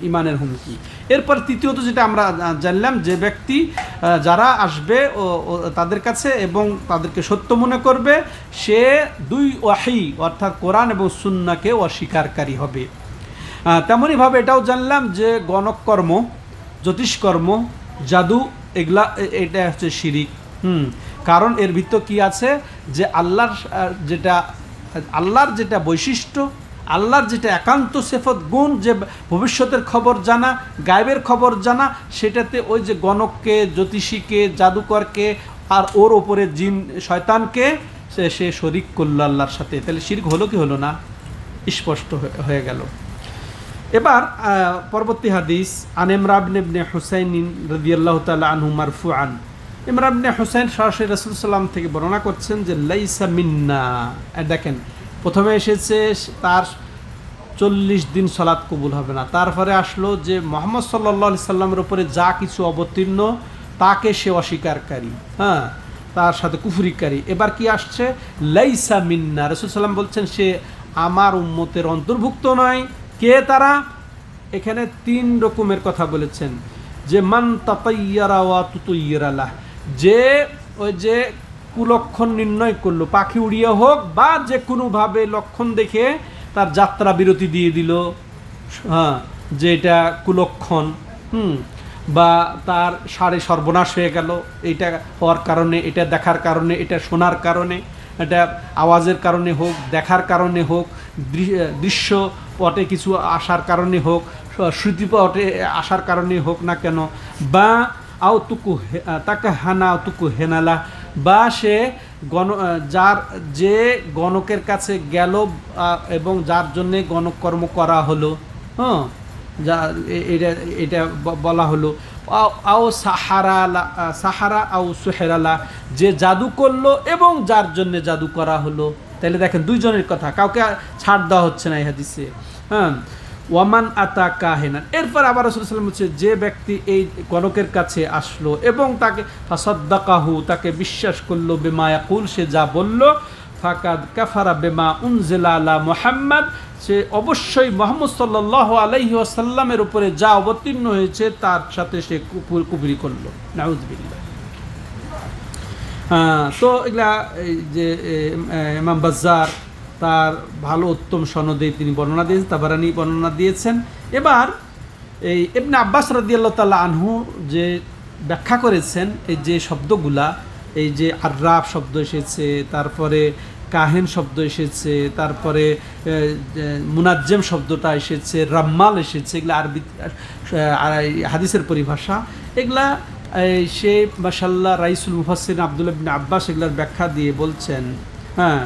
ইমানের হুমকি। এরপর তৃতীয়ত যেটা আমরা জানলাম, যে ব্যক্তি যারা আসবে ও তাদের কাছে এবং তাদেরকে সত্য মনে করবে, সে দুই ওয়াহি অর্থাৎ কোরআন এবং সুন্নাহকে অস্বীকারী হবে। তেমনইভাবে এটাও জানলাম যে গণককর্ম, জ্যোতিষকর্ম, জাদু, এগুলা এটা হচ্ছে শিরিক। কারণ এর ভিতর কি আছে, যে আল্লাহর যেটা বৈশিষ্ট্য, আল্লাহর যেটা একান্ত সিফত গুণ, যে ভবিষ্যতের খবর জানা, গায়েবের খবর জানা, সেটাতে ওই যে গণককে, জ্যোতিষীকে, জাদুকরকে আর ওর ওপরে জিন শয়তানকে সে শরিক করলো আল্লাহর সাথে, তাহলে শিরক হলো কি হলো না? স্পষ্ট হয়ে গেল। এবার পরবর্তী হাদিস, আন ইমরান ইবনে হুসাইন রাদিয়াল্লাহু তাআলা আনহু মারফুআন, ইমরান ইবনে হুসাইন সরাসরি রাসূল সাল্লাল্লাহু আলাইহি ওয়াসাল্লাম থেকে বর্ণনা করছেন যে লাইসা মিন্না। দেখেন, প্রথমে এসেছে তার 40 দিন সালাত কবুল হবে না, তারপরে আসলো যে মুহাম্মদ সাল্লাল্লাহু আলাইহি সাল্লামের উপরে যা কিছু অবতীর্ণ তাকে সে অস্বীকারী, হ্যাঁ, তার সাথে কুফরিকারী। এবার কি আসছে, লাইসা মিন্না, রাসূল সাল্লাল্লাহু আলাইহি ওয়াসাল্লাম বলছেন সে আমার উম্মতের অন্তর্ভুক্ত নয়। কে তারা? এখানে 3 রকমের কথা বলেছেন, যে মান তাতাইয়ারা ওয়া তুতাইয়ারা লাহ, যে ওই যে কুলক্ষণ নির্ণয় করলো, পাখি উড়িয়ে হোক বা যে কোনোভাবে লক্ষণ দেখে তার যাত্রা বিরতি দিয়ে দিল, হ্যাঁ, যে এটা কুলক্ষণ, বা তার সাড়ে সর্বনাশ হয়ে গেল এটা হওয়ার কারণে, এটা দেখার কারণে, এটা শোনার কারণে, এটা আওয়াজের কারণে হোক, দেখার কারণে হোক, দৃশ্য পটে কিছু আসার কারণে হোক, স্মৃতিপটে আসার কারণে হোক না কেন, বা আউতুকু তাকে হানা আউতুকু হেনালা, বা সে যার যে গণকের কাছে গেল এবং যার জন্যে গণককর্ম করা হলো, হ্যাঁ, যা এটা বলা হলো, আও সাহারা আও সুহেরালা, যে জাদু করলো এবং যার জন্য জাদু করা হলো। তাহলে দেখেন 2 জনের কথা, কাউকে ছাড় দেওয়া হচ্ছে না এই হাদিসে। হ্যাঁ, ওয়ামান আতা কাহেনান। এরপর আবার রাসূল সাল্লাল্লাহু আলাইহি ওয়াসাল্লাম বলছে, যে ব্যক্তি এই গণকের কাছে আসলো এবং তাকে ফাসাদ্দাকাহু, তাকে বিশ্বাস করলো, বিমা ইয়াকুল, সে যা বলল, ফাকাদ কাফারা বিমা উনজিলা আলা মুহাম্মদ, সে অবশ্যই মুহাম্মদ সাল্লাল্লাহু আলাইহি ওয়াসাল্লামের উপরে যা অবতীর্ণ হয়েছে তার সাথে সে কুফরি করলো। নাউযুবিল্লাহ। তো এগুলা যে ইমাম বাজ্জার তার ভালো উত্তম সনদে তিনি বর্ণনা দিয়েছেন, তাবারানি বর্ণনা দিয়েছেন। এবার এই ইবনে আব্বাস রাদিয়াল্লাহু তাআলা আনহু যে ব্যাখ্যা করেছেন এই যে শব্দগুলা, এই যে আর্রাফ শব্দ এসেছে, তারপরে কাহেন শব্দ এসেছে, তারপরে মুনাজ্জেম শব্দটা এসেছে, রাম্মাল এসেছে, এগুলা আরবি হাদিসের পরিভাষা। এগুলা সে মাশাআল্লাহ রাইসুল মুফাসসিরিন আব্দুল্লাহ ইবনে আব্বাস এগুলার ব্যাখ্যা দিয়ে বলছেন, হ্যাঁ,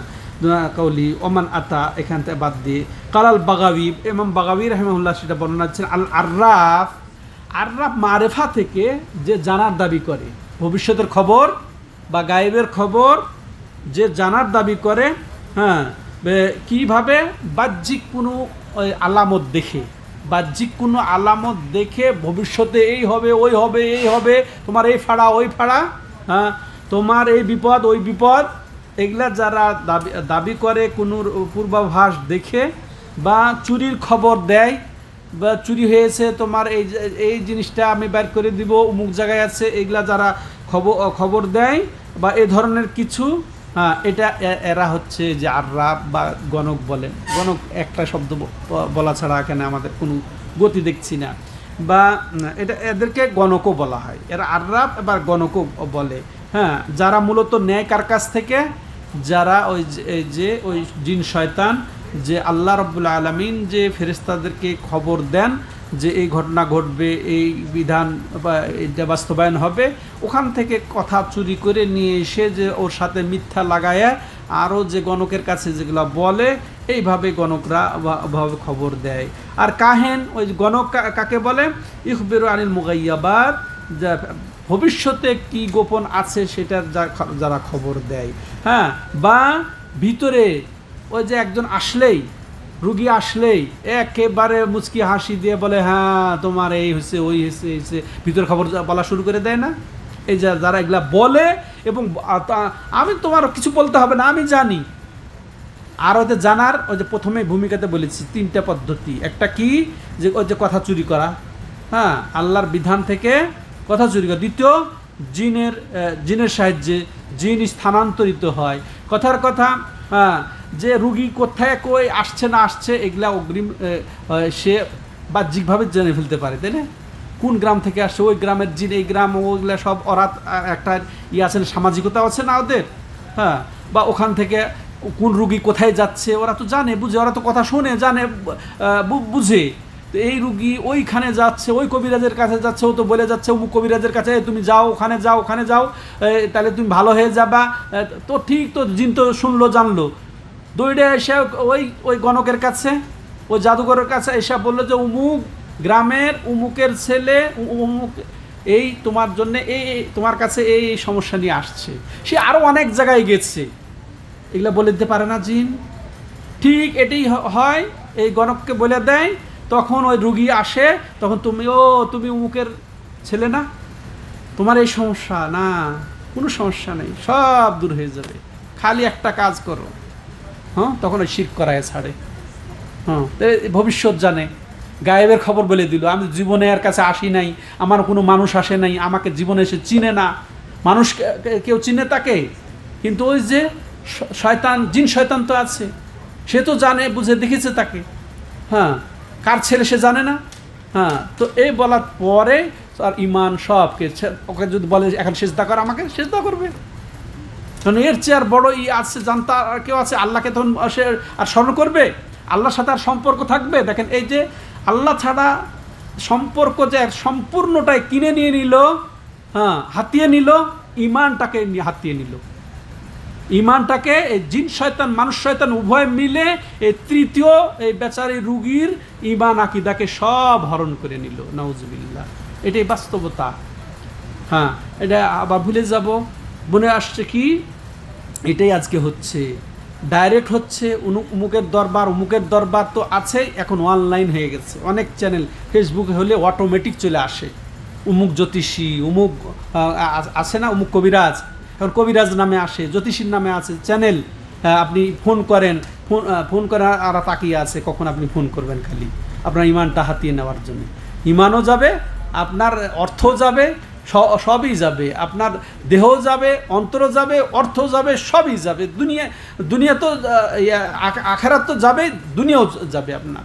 কাউলি ওমান আতা এখান থেকে বাদ দিয়ে কালাল বাগাবি, ইমাম বাগাবি রাহিমাহুল্লাহ সেটা বর্ণনা দিচ্ছেন, আল আর্রাফ, আর্রাফ মারেফা থেকে যে জানার দাবি করে, ভবিষ্যতের খবর বা গায়েবের খবর যে জানার দাবি করে, হ্যাঁ, কীভাবে? বাহ্যিক কোনো আলামত দেখে, বাহ্যিক কোনো আলামত দেখে ভবিষ্যতে এই হবে, ওই হবে, এই হবে, তোমার এই ফাড়া, ওই ফাড়া, হ্যাঁ, তোমার এই বিপদ, ওই বিপদ, এগুলা যারা দাবি করে কোনো পূর্বাভাস দেখে, বা চুরির খবর দেয়, বা চুরি হয়েছে তোমার এই জিনিসটা আমি বের করে দিব, অমুক জায়গায় আছে, এগুলা যারা খবর দেয় বা এই ধরনের কিছু, হ্যাঁ, এটা এরা হচ্ছে যে আর্রাফ বা গণক বলেন। গণক একটা শব্দ বলা ছাড়া এখানে আমাদের কোনো গতি দেখছি না, বা এটা এদেরকে গণকও বলা হয়, এরা আর্রাফ এবার গণকও বলে, হ্যাঁ, যারা মূলত নেয় কার কাছ থেকে? যারা ওই জিন শয়তান, যে আল্লাহ রাব্বুল আলামিন যে ফেরেশতাদেরকে খবর দেন যে এই ঘটনা ঘটবে, এই বিধান বা এটা বাস্তবায়ন হবে, ওখান থেকে কথা চুরি করে নিয়ে এসে যে ওর সাথে মিথ্যা লাগায় আরও যে গণকের কাছে যেগুলো বলে, এইভাবে গণকরা ভাবে খবর দেয়। আর কাহেন, ওই গণক কাকে বলে? ইখবিরু আনিল মুগাইয়াবাত, ভবিষ্যতে কি গোপন আছে সেটা যারা খবর দেয়, হ্যাঁ, বা ভিতরে ওই যে একজন আসলেই, রুগী আসলেই একেবারে মুচকি হাসি দিয়ে বলে হ্যাঁ তোমার এই হয়েছে ওই হয়েছে, ভিতর খবর বলা শুরু করে দেয় না? এই যারা এগুলা বলে, এবং আমি তোমার কিছু বলতে হবে না, আমি জানি। আর ওদের জানার ওই যে প্রথমে ভূমিকাতে বলেছি 3টা পদ্ধতি। একটা কি, যে ওই যে কথা চুরি করা, হ্যাঁ, আল্লাহর বিধান থেকে কথা চুরি করা। দ্বিতীয়, জিনের সাহায্যে জিন স্থানান্তরিত হয়। কথার কথা, হ্যাঁ, যে রুগী কোথায় কই আসছে না আসছে এগুলা অগ্রিম সে বাহ্যিকভাবে জেনে ফেলতে পারে, তাই না? কোন গ্রাম থেকে আসছে, ওই গ্রামের জিন এই গ্রাম, ওইগুলা সব ওরা একটা আছে না, সামাজিকতা আছে না ওদের, হ্যাঁ, বা ওখান থেকে কোন রুগী কোথায় যাচ্ছে ওরা তো জানে বুঝে, ওরা তো কথা শুনে জানে বুঝে। তো এই রুগী ওইখানে যাচ্ছে, ওই কবিরাজের কাছে যাচ্ছে, ও তো বলে যাচ্ছে অমুক কবিরাজের কাছে তুমি যাও, ওখানে যাও, ওখানে যাও, তাহলে তুমি ভালো হয়ে যাবা। তো ঠিক, তো জিন তো শুনলো জানলো, দৌড়ে এসে ওই গণকের কাছে, ওই জাদুঘরের কাছে এসে বললো যে অমুক গ্রামের অমুকের ছেলে অমুক এই তোমার জন্য এই তোমার কাছে এই সমস্যা নিয়ে আসছে। সে আরও অনেক জায়গায় গেছে, এগুলো বলে দিতে পারে না জিন। ঠিক এটাই হয়, এই গণককে বলে দেয়, তখন ওই রুগী আসে, তখন তুমি অমুকের ছেলে না, তোমার এই সমস্যা না, কোনো সমস্যা নেই, সব দূর হয়ে যাবে, খালি একটা কাজ করো। হ্যাঁ, তখন ওই শিরক করায় ছাড়ে। হ্যাঁ, ভবিষ্যৎ জানে, গায়েবের খবর বলে দিল। আমি জীবনে এর কাছে আসি নাই, আমার কোনো মানুষ আসে নাই, আমাকে জীবনে এসে চিনে না। মানুষ কেউ চিনে তাকে, কিন্তু ওই যে শয়তান, জিন শয়তান তো আছে, সে তো জানে বুঝে দেখেছে তাকে। হ্যাঁ, কার ছেলে সে জানে না। হ্যাঁ, তো এই বলার পরে আর ইমান সবকে, ওকে যদি বলে এখন সেজদা কর, আমাকে সেজদা করবে। কারণ এর চেয়ে আর বড় আছে জানতা আর কেউ আছে? আল্লাহকে তখন সে আর স্মরণ করবে? আল্লাহর সাথে আর সম্পর্ক থাকবে? দেখেন, এই যে আল্লাহ ছাড়া সম্পর্ক যে সম্পূর্ণটাই কিনে নিয়ে নিল, হ্যাঁ, হাতিয়ে নিল, ইমানটাকে হাতিয়ে নিল। ইমানটাকে এই জিন শয়তান মানুষ শয়তান উভয় মিলে এই তৃতীয় এই বেচারি রুগীর ইমান আকিদাকে সব হরণ করে নিল। নাউজুবিল্লাহ, এটাই বাস্তবতা। হ্যাঁ, এটা আবার ভুলে যাব, মনে আসছে কি, এটাই আজকে হচ্ছে, ডাইরেক্ট হচ্ছে উমুকের দরবার তো আছে, এখন অনলাইন হয়ে গেছে, অনেক চ্যানেল ফেসবুকে হলে অটোমেটিক চলে আসে, উমুক জ্যোতিষী, উমুক আছে না, উমুক কবিরাজ, এখন কবিরাজ নামে আসে, জ্যোতিষীর নামে আছে চ্যানেল। আপনি ফোন করেন, ফোন করে আর তাকিয়ে আছে কখন আপনি ফোন করবেন, খালি আপনার ইমানটা হাতিয়ে নেওয়ার জন্য। ইমানও যাবে, আপনার অর্থ যাবে, সবই যাবে, আপনার দেহ যাবে, অন্তর যাবে, অর্থ যাবে, সবই যাবে। দুনিয়া তো আখেরাত তো যাবে, দুনিয়াও যাবে আপনার।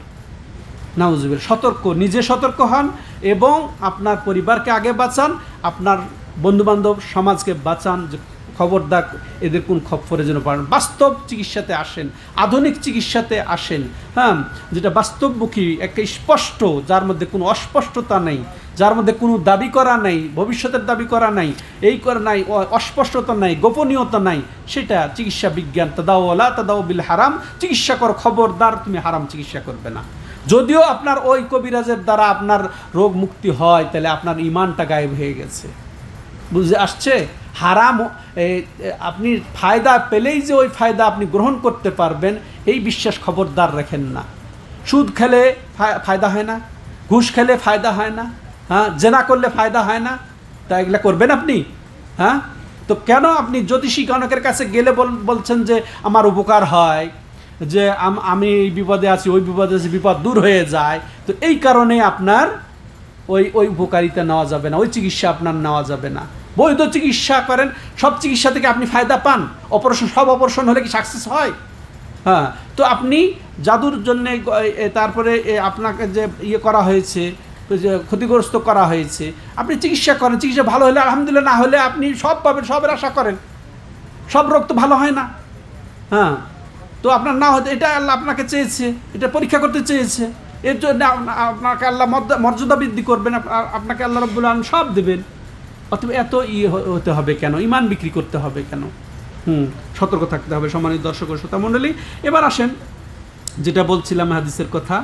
নাউজুবিল্লাহ, সতর্ক, নিজে সতর্ক হন এবং আপনার পরিবারকে আগে বাঁচান, আপনার বন্ধুবান্ধব সমাজকে বাঁচান, যে খবরদার এদের কোন খপ্পরে যেন পারেন। বাস্তব চিকিৎসাতে আসেন, আধুনিক চিকিৎসাতে আসেন, হ্যাঁ, যেটা বাস্তবমুখী, একটা স্পষ্ট, যার মধ্যে কোনো অস্পষ্টতা নেই, যার মধ্যে কোনো দাবি করা নেই, ভবিষ্যতের দাবি করা নাই, এই করা নাই, অস্পষ্টতা নাই, গোপনীয়তা নাই, সেটা চিকিৎসা বিজ্ঞান। তাদাও বিল হারাম, চিকিৎসা কর, খবরদার তুমি হারাম চিকিৎসা করবে না। যদিও আপনার ওই কবিরাজের দ্বারা আপনার রোগ মুক্তি হয়, তাহলে আপনার ইমানটা গায়েব হয়ে গেছে। বুঝে আসছে? হারাম আপনি ফায়দা পেলেই যে ওই ফায়দা আপনি গ্রহণ করতে পারবেন, এই বিশ্বাস খবরদার রাখেন না। সুদ খেলে ফায়দা হয় না, ঘুষ খেলে ফায়দা হয় না, হ্যাঁ, জেনা করলে ফায়দা হয় না, তা এগুলো করবেন আপনি? হ্যাঁ, তো কেন আপনি জ্যোতিষী গণকের কাছে গেলে বলছেন যে আমার উপকার হয়, যে আমি এই বিপদে আছি, ওই বিপদে আছি, বিপদ দূর হয়ে যায়, তো এই কারণে আপনার ওই উপকারিতা নেওয়া যাবে না, ওই চিকিৎসা আপনার নেওয়া যাবে না। বৈধ চিকিৎসা করেন, সব চিকিৎসা থেকে আপনি ফায়দা পান। সব অপারেশন হলে কি সাকসেস হয়? হ্যাঁ, তো আপনি জাদুর জন্যে, তারপরে আপনাকে যে করা হয়েছে, যে ক্ষতিগ্রস্ত করা হয়েছে, আপনি চিকিৎসা করেন, চিকিৎসা ভালো হলে আলহামদুলিল্লাহ, না হলে আপনি সব পাবেন, সবের আশা করেন। সব রোগ তো ভালো হয় না। হ্যাঁ, তো আপনার না হতে, এটা আল্লাহ আপনাকে চেয়েছে, এটা পরীক্ষা করতে চেয়েছে, এর জন্য আপনাকে আল্লাহ মর্যাদা বৃদ্ধি করবেন, আপনাকে আল্লাহ রাব্বুল আলামিন সব দেবেন। অথবা এত হতে হবে কেন? ইমান বিক্রি করতে হবে কেন? সতর্ক থাকতে হবে। সম্মানিত দর্শক ও শ্রোতা মণ্ডলী, এবার আসেন যেটা বলছিলাম হাদিসের কথা,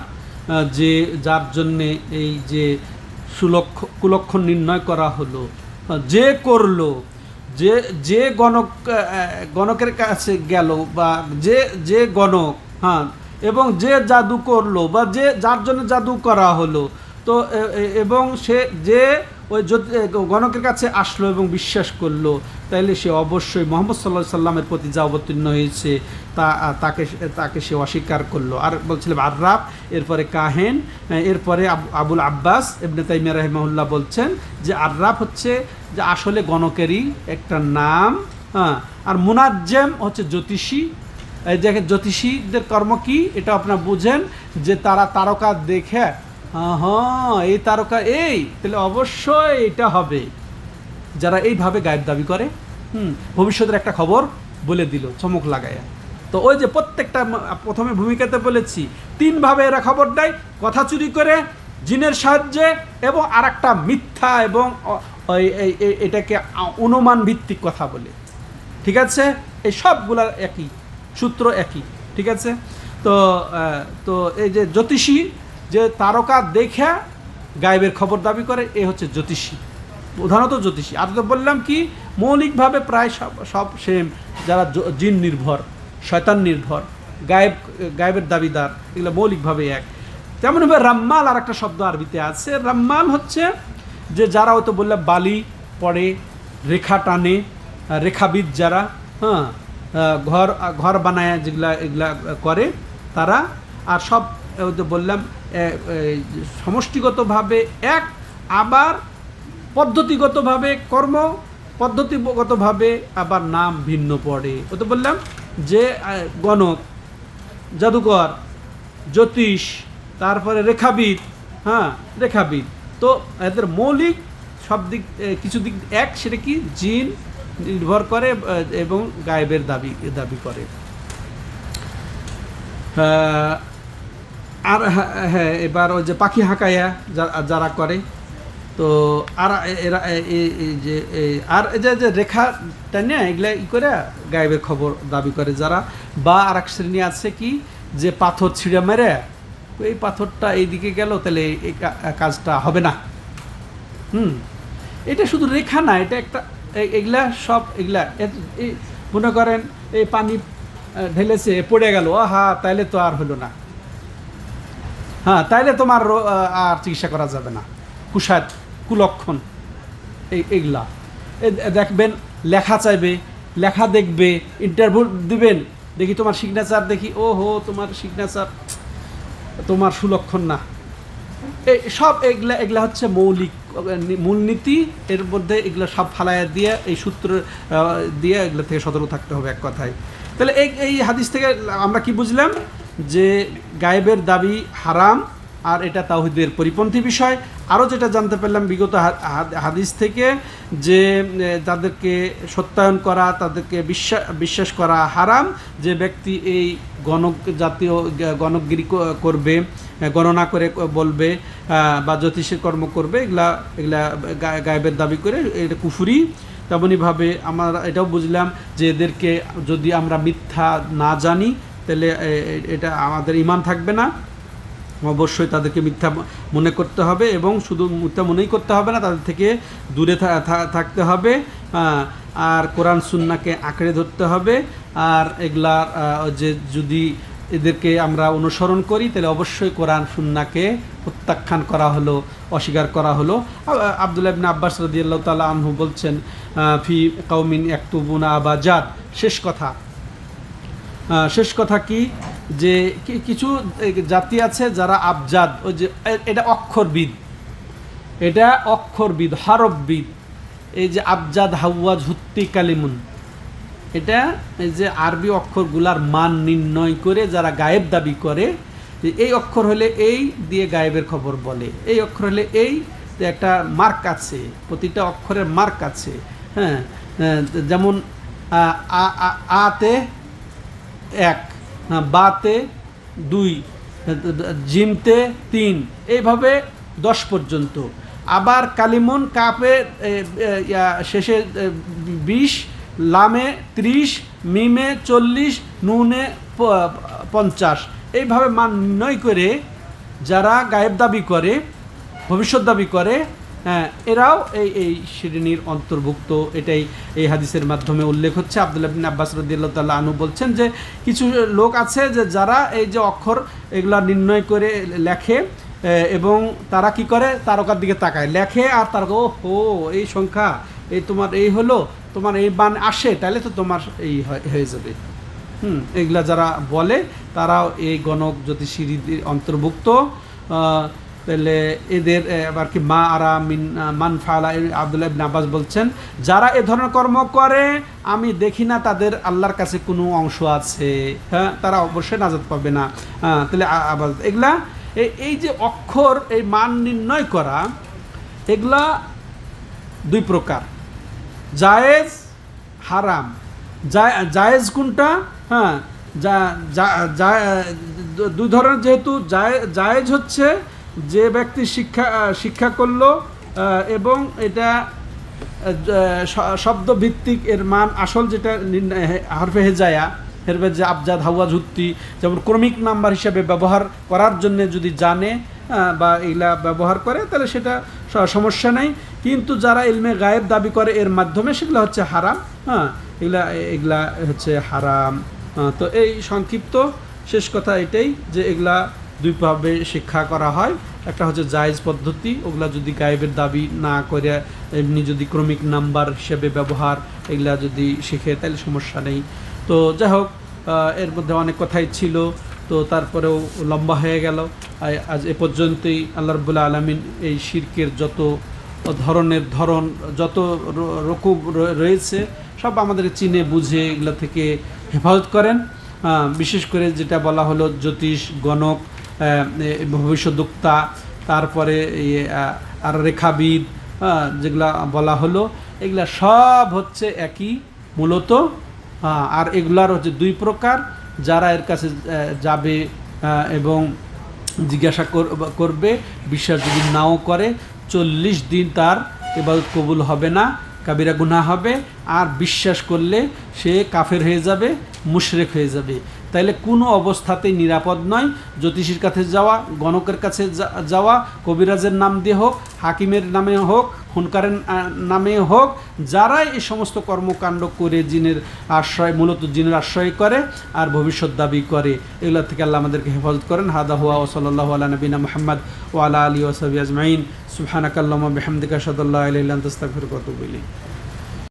যে যার জন্যে এই যে কুলক্ষণ নির্ণয় করা হলো, যে করলো, যে যে গণকের কাছে গেল, বা যে গণক, হ্যাঁ, এবং যে জাদু করলো, বা যার জন্য জাদু করা হলো, তো এবং সে যে ওই গণকের কাছে আসলো এবং বিশ্বাস করলো, তাইলে সে অবশ্যই মোহাম্মদ সাল্লাল্লাহু সাল্লামের প্রতি যা অবতীর্ণ হয়েছে তাকে সে অস্বীকার করলো। আর বলছিলাম আর্রাফ, এরপরে কাহেন, এরপরে আবুল আব্বাস ইবনে তাইমিয়া রাহিমাহুল্লাহ বলছেন যে আর্রাফ হচ্ছে যে আসলে গণকেরই একটা নাম, হ্যাঁ। আর মুনাজ্জেম হচ্ছে জ্যোতিষী। এই দেখেন জ্যোতিষীদের কর্ম কি, এটা আপনারা বুঝেন, যে তারা তারকা দেখে, হ্যাঁ এই তারকা এই, তাহলে অবশ্যই এটা হবে। যারা এইভাবে গায়েব দাবি করে, ভবিষ্যতের একটা খবর বলে দিল চমক লাগায়। তো ওই যে প্রত্যেকটা প্রথমে ভূমিকাতে বলেছি, 3 ভাবে এরা খবর দেয়: কথা চুরি করে, জিনের সাহায্যে, এবং আর একটা মিথ্যা এবং এটাকে অনুমান ভিত্তিক কথা বলে। ঠিক আছে, এই সবগুলার একই সূত্র, একই। ঠিক আছে, তো এই যে জ্যোতিষী, যে তারকা দেখে গায়েবের খবর দাবি করে, এ হচ্ছে জ্যোতিষী, প্রধানত জ্যোতিষী। আর তো বললাম কি, মৌলিকভাবে প্রায় সব সেম, যারা জিন নির্ভর, শয়তান নির্ভর, গায়েবের দাবিদার, এগুলো মৌলিকভাবে এক। তেমনভাবে রাম্মাল আর একটা শব্দ আরবিতে আছে। রাম্মাল হচ্ছে যে যারা হয়তো বললাম বালি পড়ে, রেখা টানে, রেখাবিদ যারা, হ্যাঁ, ঘর বানায় এগুলা করে তারা। আর সব বললাম সমষ্টিগতভাবে এক, আবার পদ্ধতিগতভাবে পদ্ধতিগতভাবে আবার নাম ভিন্ন পড়ে। ও তো বললাম যে গণক, জাদুকর, জ্যোতিষ, তারপরে রেখাবিদ, হ্যাঁ, রেখাবিদ। তো এদের মৌলিক সব দিক, কিছু দিক এক, সেটা কি জিন নির্ভর করে এবং গায়েবের দাবি করে। আর হ্যাঁ, এবার ওই যে পাখি হাঁকাইয়া যারা করে, তো আর এরা এই যে রেখা টানিয়া এগুলা করে গায়েবের খবর দাবি করে যারা। বা আর এক শ্রেণী আছে কি, যে পাথর ছিঁড়ে মেরে, এই পাথরটা এইদিকে গেল, তাহলে এই কাজটা হবে না। এটা শুধু রেখা না, এটা একটা, এগুলা সব এগুলা মনে করেন এই পানি ঢেলেছে, পড়ে গেল, তাইলে তো আর হলো না, হ্যাঁ, তাইলে তোমার আর চিকিৎসা করা যাবে না, কুলক্ষণ এইগুলা। দেখবেন লেখা চাইবে, লেখা দেখবে, ইন্টারভিউ দিবেন, দেখি তোমার সিগনেচার, দেখি তোমার সিগনেচার তোমার সুলক্ষণ না। এই সব এগুলা হচ্ছে মূলনীতি। এর মধ্যে এগুলো সব ফালাইয়া দিয়ে, এই সূত্র দিয়ে এগুলো থেকে সতর্ক থাকতে হবে, এক কথায়। তাহলে এই হাদিস থেকে আমরা কি বুঝলাম, যে গায়েবের দাবি হারাম, আর এটা তাওহীদের পরিপন্থী বিষয়। আরও যেটা জানতে পারলাম বিগত হাদিস থেকে, যে তাদেরকে সত্যায়ন করা, তাদেরকে বিশ্বাস করা হারাম। যে ব্যক্তি এই জাতীয় গণকগিরি করবে, গণনা করে বলবে, বা জ্যোতিষের কর্ম করবে, এগুলা গায়েবের দাবি করে, এটা কুফরি। তেমনইভাবে আমরা এটাও বুঝলাম যে এদেরকে যদি আমরা মিথ্যা না জানি, তাহলে এটা আমাদের ঈমান থাকবে না। অবশ্যই তাদেরকে মিথ্যা মনে করতে হবে, এবং শুধু মিথ্যা মনেই করতে হবে না, তাদের থেকে দূরে থাকতে হবে। আর কোরআন সুন্নাহকে আঁকড়ে ধরতে হবে। আর এগুলার যে যদি এদেরকে আমরা অনুসরণ করি, তাহলে অবশ্যই কোরআন সুন্নাহকে প্রত্যাখ্যান করা হলো, অস্বীকার করা হলো। আব্দুল্লাহ ইবনে আব্বাস রাদিয়াল্লাহু তাআলা আনহু বলছেন, ফি কওমিন ইয়াকতুবুনা আবাজাদ, শেষ কথা কি, যে কিছু জাতি আছে যারা আবজাদ, ওই যে এটা অক্ষরবিদ, হরফবিদ। এই যে আবজাদ, হাওয়াজ, হুত্তি, কালিমুন, এটা এই যে আরবি অক্ষরগুলার মান নির্ণয় করে যারা গায়েব দাবি করে, এই অক্ষর হলে এই দিয়ে গায়েবের খবর বলে, এই অক্ষর হলে এই, একটা মার্ক আছে, প্রতিটা অক্ষরের মার্ক আছে। হ্যাঁ, যেমন আতে 1, বাতে 2, জিমতে 3, এইভাবে 10 পর্যন্ত। আবার কালিমুন, কাপে শেষে 20, লামে 30, মিমে 40, নুনে 50, এইভাবে মান নির্ণয় করে যারা গায়েব দাবি করে, ভবিষ্যৎ দাবি করে, এরাও এই শ্রেণীর অন্তর্ভুক্ত। এটাই এই হাদিসের মাধ্যমে উল্লেখ হচ্ছে। আব্দুল্লাহ বিন আব্বাস রাদিয়াল্লাহু তাআলা আনহু বলছেন যে কিছু লোক আছে যে যারা এই যে অক্ষর এগুলা নির্ণয় করে লেখে, এবং তারা কি করে, তারকার দিকে তাকায়, লেখে আর তারকা, ও এই সংখ্যা, এই তোমার এই হলো, তোমার এই বান আসে, তাহলে তো তোমার এই হয়ে যাবে। এগুলা যারা বলে তারাও এই গণক জ্যোতিষীর অন্তর্ভুক্ত। তাহলে এদের আবার কি মা আরা মিন মান ফালা, আব্দুল্লাহ ইবনে আব্বাস বলছেন যারা এ ধরনের কর্ম করে আমি দেখি না তাদের আল্লাহর কাছে কোনো অংশ আছে, হ্যাঁ, তারা অবশ্যই নাজাত পাবে না। তাহলে আবার এগুলা এই যে অক্ষর এই মান নির্ণয় করা, এগুলা দুই প্রকার, জায়েজ হারাম। জায়েজ কোনটা? হ্যাঁ, দুই ধরনের, যেহেতু জায়েজ হচ্ছে যে ব্যক্তি শিক্ষা করলো এবং এটা শব্দ ভিত্তিক, এর মান আসল যেটা হরফে হেজায়া, হেরবে যে আবজাদ হাওয়াজ হুত্তি, যেমন ক্রমিক নাম্বার হিসাবে ব্যবহার করার জন্য যদি জানে বা এগুলা ব্যবহার করে তাহলে সেটা সমস্যা নেই। কিন্তু যারা ইলমে গায়েব দাবি করে এর মাধ্যমে, সেগুলো হচ্ছে হারাম। এগুলা হচ্ছে হারাম। তো এই সংক্ষিপ্ত শেষ কথা এটাই যে এগুলা দুইভাবে শিক্ষা করা হয়। একটা হচ্ছে জায়েজ পদ্ধতি, ওগুলা যদি গায়েবের দাবি না করে এমনি যদি ক্রমিক নাম্বার হিসেবে ব্যবহার এগুলা যদি শিখে তাহলে সমস্যা নেই। তো যাই হোক, এর মধ্যে অনেক কথাই ছিল, তো তারপরেও লম্বা হয়ে গেল। আজ এ পর্যন্তই। আল্লাহ রাব্বুল আলামিন এই শিরকের যত যত রকম রয়েছে সব আমাদের চিনে বুঝে এগুলো থেকে হেফাজত করেন। বিশেষ করে যেটা বলা হলো জ্যোতিষ, গণক, ভবিষ্যদ্বক্তা, তারপরে আর রেখাবিদ, যেগুলা বলা হলো, এগুলা সব হচ্ছে একই মূলত। আর এগুলার হচ্ছে দুই প্রকার, যারা এর কাছে যাবে এবং জিজ্ঞাসা করবে, বিশ্বাস যদি নাও করে 40 দিন তার ইবাদত কবুল হবে না, কাবিরা গুনাহ হবে। আর বিশ্বাস করলে সে কাফের হয়ে যাবে, মুশরিক হয়ে যাবে। তাইলে কোনো অবস্থাতেই নিরাপদ নয় জ্যোতিষীর কাছে যাওয়া, গণকের কাছে যাওয়া, কবিরাজের নাম দিয়ে হোক, হাকিমের নামে হোক, হুনকারের নামে হোক, যারাই এই সমস্ত কর্মকাণ্ড করে জিনের আশ্রয়, মূলত জিনের আশ্রয় করে আর ভবিষ্যৎ দাবি করে, এগুলো থেকে আল্লাহ আমাদেরকে হেফাজত করেন। হাদা হুয়া ওয়া সাল্লাল্লাহু আলা নবিনা মুহাম্মদ ওয়া আলা আলিহি ওয়া সাহবিহি আজমাইন। সুবহানাকাল্লাহুম্মা বিহামদিকা আশহাদু আল্লা ইলাহা ইল্লা আনতা আস্তাগফিরুকা ওয়া আতুবু ইলাইক।